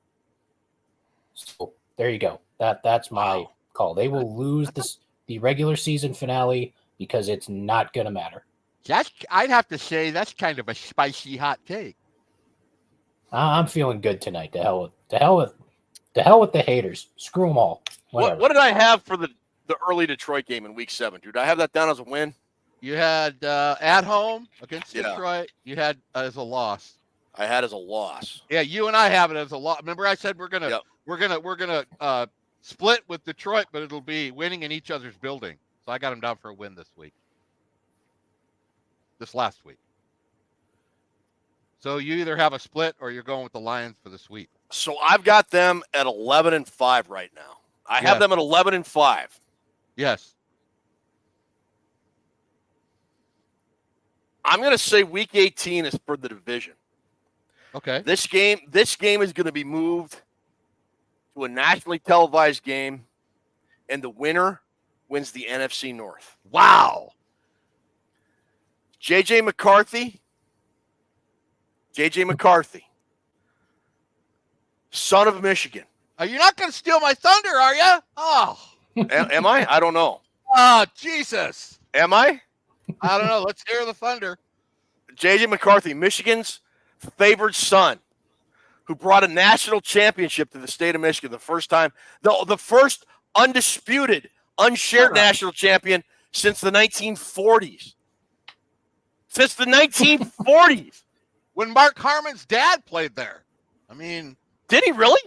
So there you go. That's my call. They will lose the regular season finale because it's not going to matter. I'd have to say that's kind of a spicy hot take. I'm feeling good tonight. To hell with the haters. Screw them all. What did I have for the early Detroit game in Week 7, dude? I have that down as a win. You had at home against Detroit. You had as a loss. I had as a loss. Yeah, you and I have it as a loss. Remember, I said we're gonna split with Detroit, but it'll be winning in each other's building. So I got them down for a win this last week. So you either have a split or you're going with the Lions for the sweep. So I've got them at 11-5 right now. I have them at 11-5. Yes. I'm going to say Week 18 is for the division. Okay. This game is going to be moved to a nationally televised game, and the winner wins the NFC North. Wow. JJ McCarthy, son of Michigan. Are you not going to steal my thunder, are you? Oh. Am I? I don't know. Oh, Jesus. Am I? I don't know. Let's hear the thunder. JJ McCarthy, Michigan's favored son, who brought a national championship to the state of Michigan the first time, the first undisputed, unshared national champion since the 1940s. Since the 1940s. When Mark Harmon's dad played there. I mean. Did he really?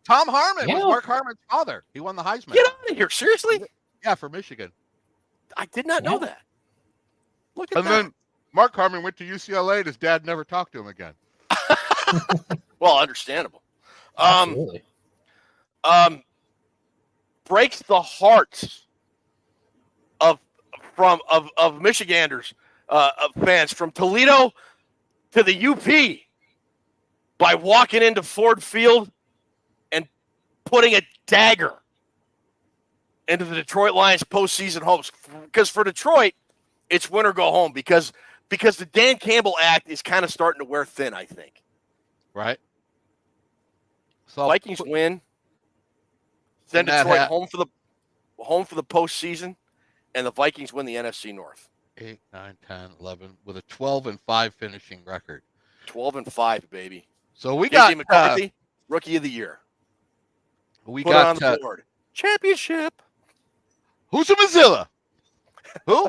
Tom Harmon was Mark Harmon's father. He won the Heisman. Get out of here. Seriously? Yeah, for Michigan. I did not know that. Look at that. And then Mark Harmon went to UCLA and his dad never talked to him again. Well, understandable. Absolutely. Breaks the hearts of Michiganders, of fans from Toledo to the UP by walking into Ford Field and putting a dagger into the Detroit Lions postseason hopes. Because for Detroit, it's win or go home because the Dan Campbell act is kind of starting to wear thin, I think. Right. So Vikings win. Send Detroit home for the postseason, and the Vikings win the NFC North. 8, 9, 10, 11 with a 12-5 finishing record. 12-5, baby. So we got JJ McCarthy, Rookie of the Year. We Put got it on the board. Championship. Who's your Mozilla? Who?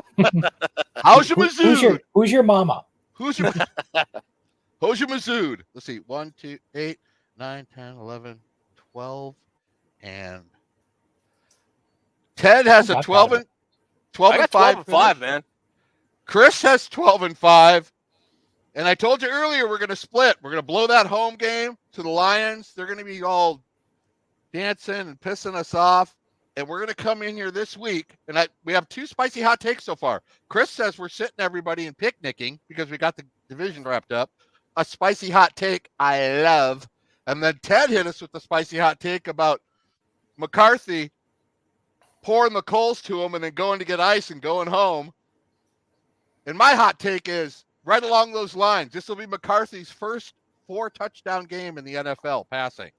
How's your Mazood? Who's your mama? Who's your Mazood? Let's see. 1, 2, 8, 9, 10, 11, 12 and Ted has a Not 12 bad. and 12 I and got 12 5 and 5, finish. man. Chris has 12 and 5. And I told you earlier we're going to split. We're going to blow that home game to the Lions. They're going to be all dancing and pissing us off. And we're going to come in here this week. And we have 2 spicy hot takes so far. Chris says we're sitting everybody and picnicking because we got the division wrapped up. A spicy hot take I love. And then Ted hit us with the spicy hot take about McCarthy pouring the coals to him and then going to get ice and going home. And my hot take is right along those lines. This will be McCarthy's first 4-touchdown game in the NFL passing.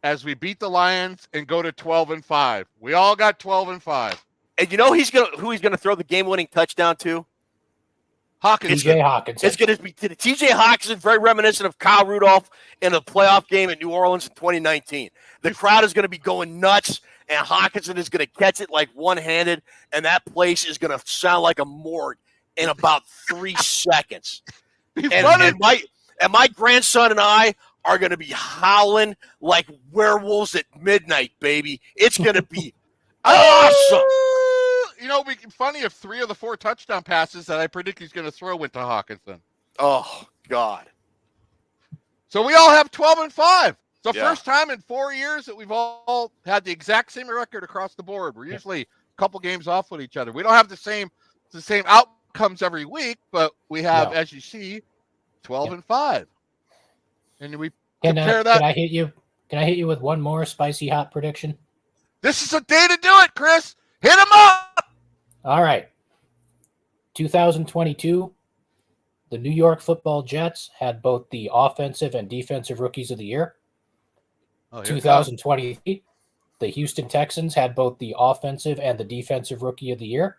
As we beat the Lions and go to 12 and 5. We all got 12 and 5. And you know who he's gonna throw the game-winning touchdown to? Hawkins. TJ Hawkinson. It's going to be TJ Hawkinson, very reminiscent of Kyle Rudolph in the playoff game in New Orleans in 2019. The crowd is going to be going nuts, and Hawkinson is going to catch it like one-handed, and that place is going to sound like a morgue in about 3 seconds. And my grandson and I are going to be howling like werewolves at midnight, baby. It's going to be awesome. You know, it'd be funny if 3 of the 4 touchdown passes that I predict he's going to throw went to Hawkinson. Oh, God. So we all have 12 and 5. It's the Yeah. first time in 4 years that we've all had the exact same record across the board. We're usually a couple games off with each other. We don't have the same outcomes every week, but we have, as you see, 12 and 5. And we compare that. Can I hit you? Can I hit you with one more spicy hot prediction? This is a day to do it, Chris. Hit him up. All right. 2022, the New York Football Jets had both the offensive and defensive rookies of the year. 2023, the Houston Texans had both the offensive and the defensive rookie of the year.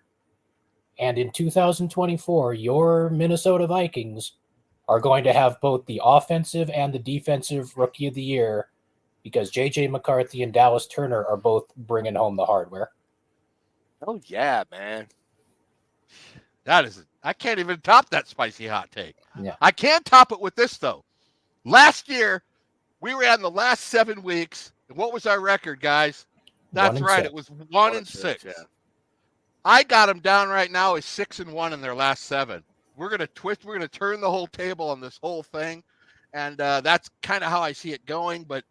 And in 2024, your Minnesota Vikings are going to have both the offensive and the defensive rookie of the year because JJ McCarthy and Dallas Turner are both bringing home the hardware. Oh, yeah, man. I can't even top that spicy hot take. Yeah. I can top it with this, though. Last year, we were in the last 7 weeks. And what was our record, guys? That's right. 1-6. It was 1 and 6. Yeah. I got them down right now as 6 and 1 in their last 7. We're going to twist. We're going to turn the whole table on this whole thing. And that's kind of how I see it going. But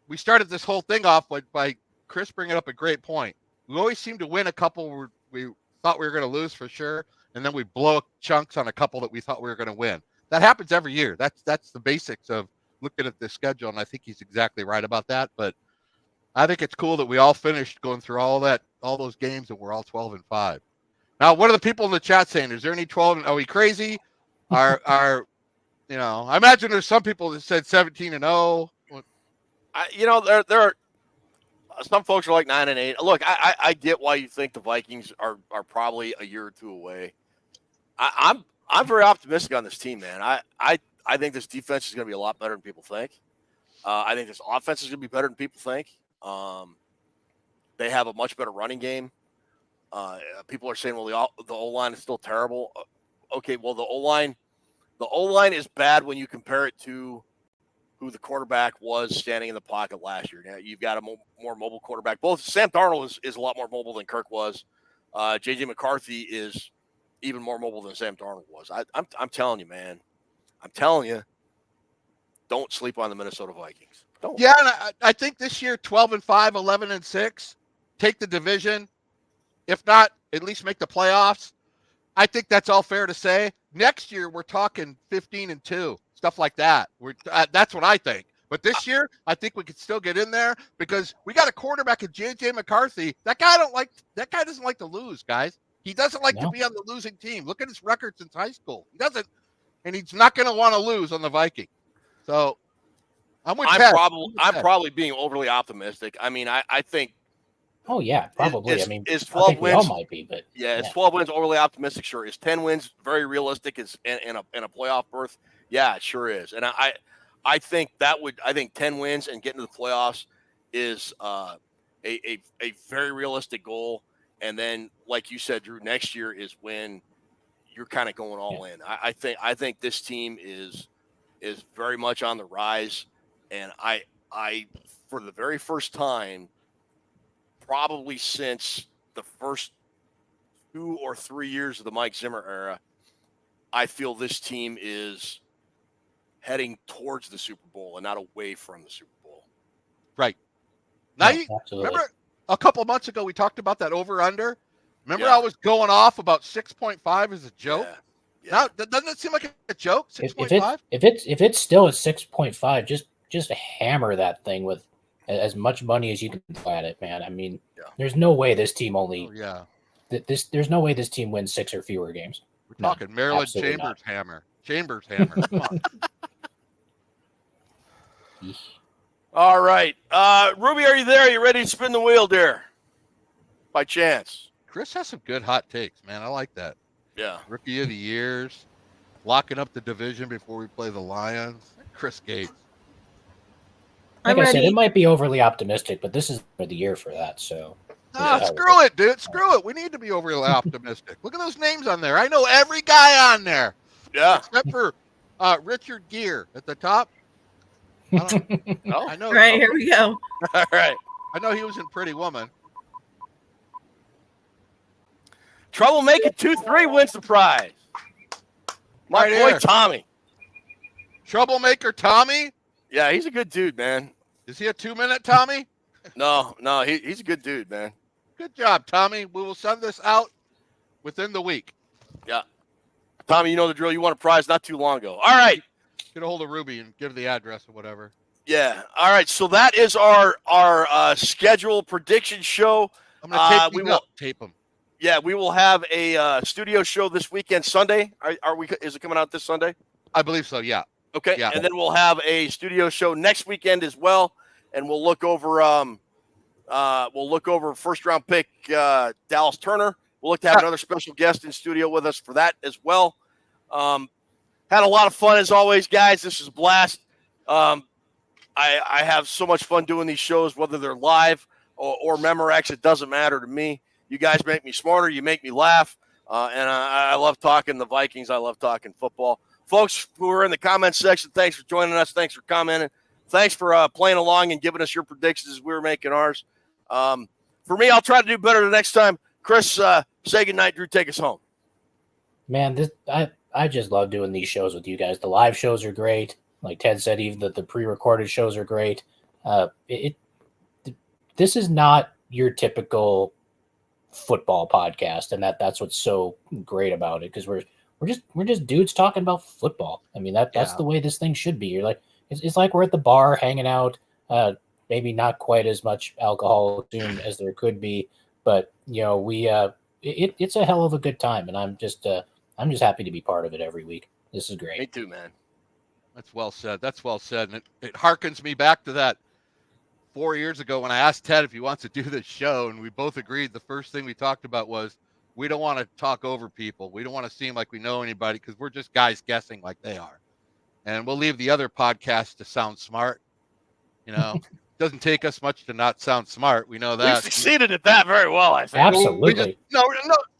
we started this whole thing off by Chris bringing up a great point. We always seem to win a couple we thought we were going to lose for sure, and then we blow chunks on a couple that we thought we were going to win. That happens every year. That's the basics of looking at this schedule, and I think he's exactly right about that. But I think it's cool that we all finished going through all those games, and we're all 12 and 5. Now, what are the people in the chat saying? Is there any 12? Are we crazy? Are I imagine there's some people that said 17 and 0. There are some folks are like 9 and 8. Look, I get why you think the Vikings are probably a year or 2 away. I'm very optimistic on this team, man. I think this defense is going to be a lot better than people think. I think this offense is going to be better than people think. They have a much better running game. People are saying, well, the O-line is still terrible. Okay, well, the O-line is bad when you compare it to who the quarterback was standing in the pocket last year. Now, you've got a more mobile quarterback. Both Sam Darnold is a lot more mobile than Kirk was. JJ McCarthy is even more mobile than Sam Darnold was. I'm telling you, man. I'm telling you, don't sleep on the Minnesota Vikings. Don't. Yeah, and I think this year 12 and 5, 11 and 6, take the division. If not, at least make the playoffs. I think that's all fair to say. Next year we're talking 15 and 2, stuff like that. That's what I think. But this year, I think we could still get in there because we got a quarterback at JJ McCarthy. That guy doesn't like to lose, guys. He doesn't like to be on the losing team. Look at his record since high school. He doesn't, and he's not going to want to lose on the Vikings. So I'm probably being overly optimistic. I mean, I think. Oh yeah, probably. Is 12 wins? We all might be, but is 12 wins overly optimistic? Sure. Is 10 wins very realistic? Is in a playoff berth? Yeah, it sure is. And I think 10 wins and getting to the playoffs is a very realistic goal. And then, like you said, Drew, next year is when you're kind of going all in. I think this team is very much on the rise, and for the very first time, probably since the first 2 or 3 years of the Mike Zimmer era, I feel this team is heading towards the Super Bowl and not away from the Super Bowl. Right. Now, Absolutely. remember a couple months ago we talked about that over-under? Remember Yeah. I was going off about 6.5 as a joke? Yeah. Now, doesn't it seem like a joke, 6.5? If it's still at 6.5, just hammer that thing with as much money as you can throw at it, man. I mean, there's no way this team there's no way this team wins 6 or fewer games. We're talking Maryland Chambers hammer. Chambers hammer. Come on. All right. Ruby, are you there? Are you ready to spin the wheel, dear? By chance. Chris has some good hot takes, man. I like that. Yeah. Rookie of the years, locking up the division before we play the Lions. Chris Gates. Like I said, it might be overly optimistic, but this is the year for that. So, screw it, dude. Screw it. We need to be overly optimistic. Look at those names on there. I know every guy on there. Yeah. Except for Richard Gere at the top. I know. Right, here we go. All right. I know he was in Pretty Woman. Troublemaker 2-3 wins the prize. My Right boy here. Tommy. Troublemaker Tommy? Yeah, he's a good dude, man. Is he a 2-minute Tommy? No, he's a good dude, man. Good job, Tommy. We will send this out within the week. Yeah. Tommy, you know the drill. You won a prize not too long ago. All right. Get a hold of Ruby and give the address or whatever. Yeah. All right. So that is our schedule prediction show. I'm going to tape them. Yeah, we will have a studio show this weekend, Sunday. Are we? Is it coming out this Sunday? I believe so. Yeah. Okay. Yeah. And then we'll have a studio show next weekend as well, and we'll look over first round pick Dallas Turner. We'll look to have another special guest in studio with us for that as well. Had a lot of fun as always, guys. This is a blast. I have so much fun doing these shows, whether they're live or Memorex. It doesn't matter to me. You guys make me smarter. You make me laugh. And I love talking the Vikings. I love talking football. Folks who are in the comments section, thanks for joining us. Thanks for commenting. Thanks for playing along and giving us your predictions as we were making ours. For me, I'll try to do better the next time. Chris, say goodnight. Drew, take us home. Man, I just love doing these shows with you guys. The live shows are great. Like Ted said, even the pre-recorded shows are great. This is not your typical football podcast, and that's what's so great about it, because we're just dudes talking about football. I mean, that's the way this thing should be. You're like, it's like we're at the bar hanging out. Maybe not quite as much alcohol soon as there could be, but it's a hell of a good time, and I'm just happy to be part of it every week. This is great. Me too, man. That's well said. And it harkens me back to that 4 years ago when I asked Ted if he wants to do this show, and we both agreed the first thing we talked about was we don't want to talk over people. We don't want to seem like we know anybody because we're just guys guessing like they are. And we'll leave the other podcasts to sound smart. Doesn't take us much to not sound smart. We know that. We succeeded at that very well, I think. Absolutely. No,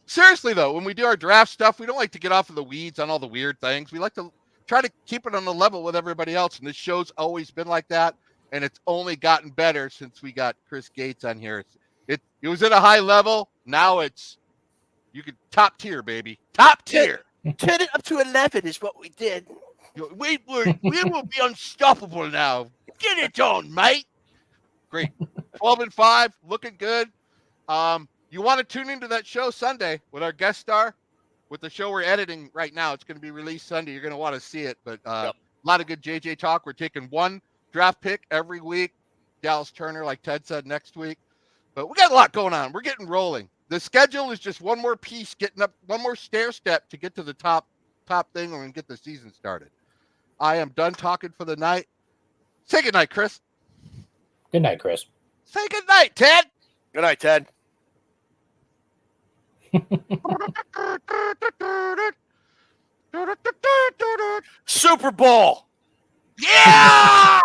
seriously, though, when we do our draft stuff, we don't like to get off of the weeds on all the weird things. We like to try to keep it on the level with everybody else. And this show's always been like that. And it's only gotten better since we got Chris Gates on here. It was at a high level. Now you could top tier, baby. Top tier. 10 up to 11 is what we did. We will be unstoppable now. Get it on, mate. Great. 12-5, looking good. You want to tune into that show Sunday with our guest star, with the show we're editing right now. It's going to be released Sunday. You're going to want to see it. But a lot of good JJ talk. We're taking one draft pick every week. Dallas Turner, like Ted said, next week. But we got a lot going on. We're getting rolling. The schedule is just one more piece, getting up one more stair step to get to the top thing and get the season started. I am done talking for the night. Say good night, Chris. Good night, Chris. Say good night, Ted. Good night, Ted. Super Bowl. Yeah!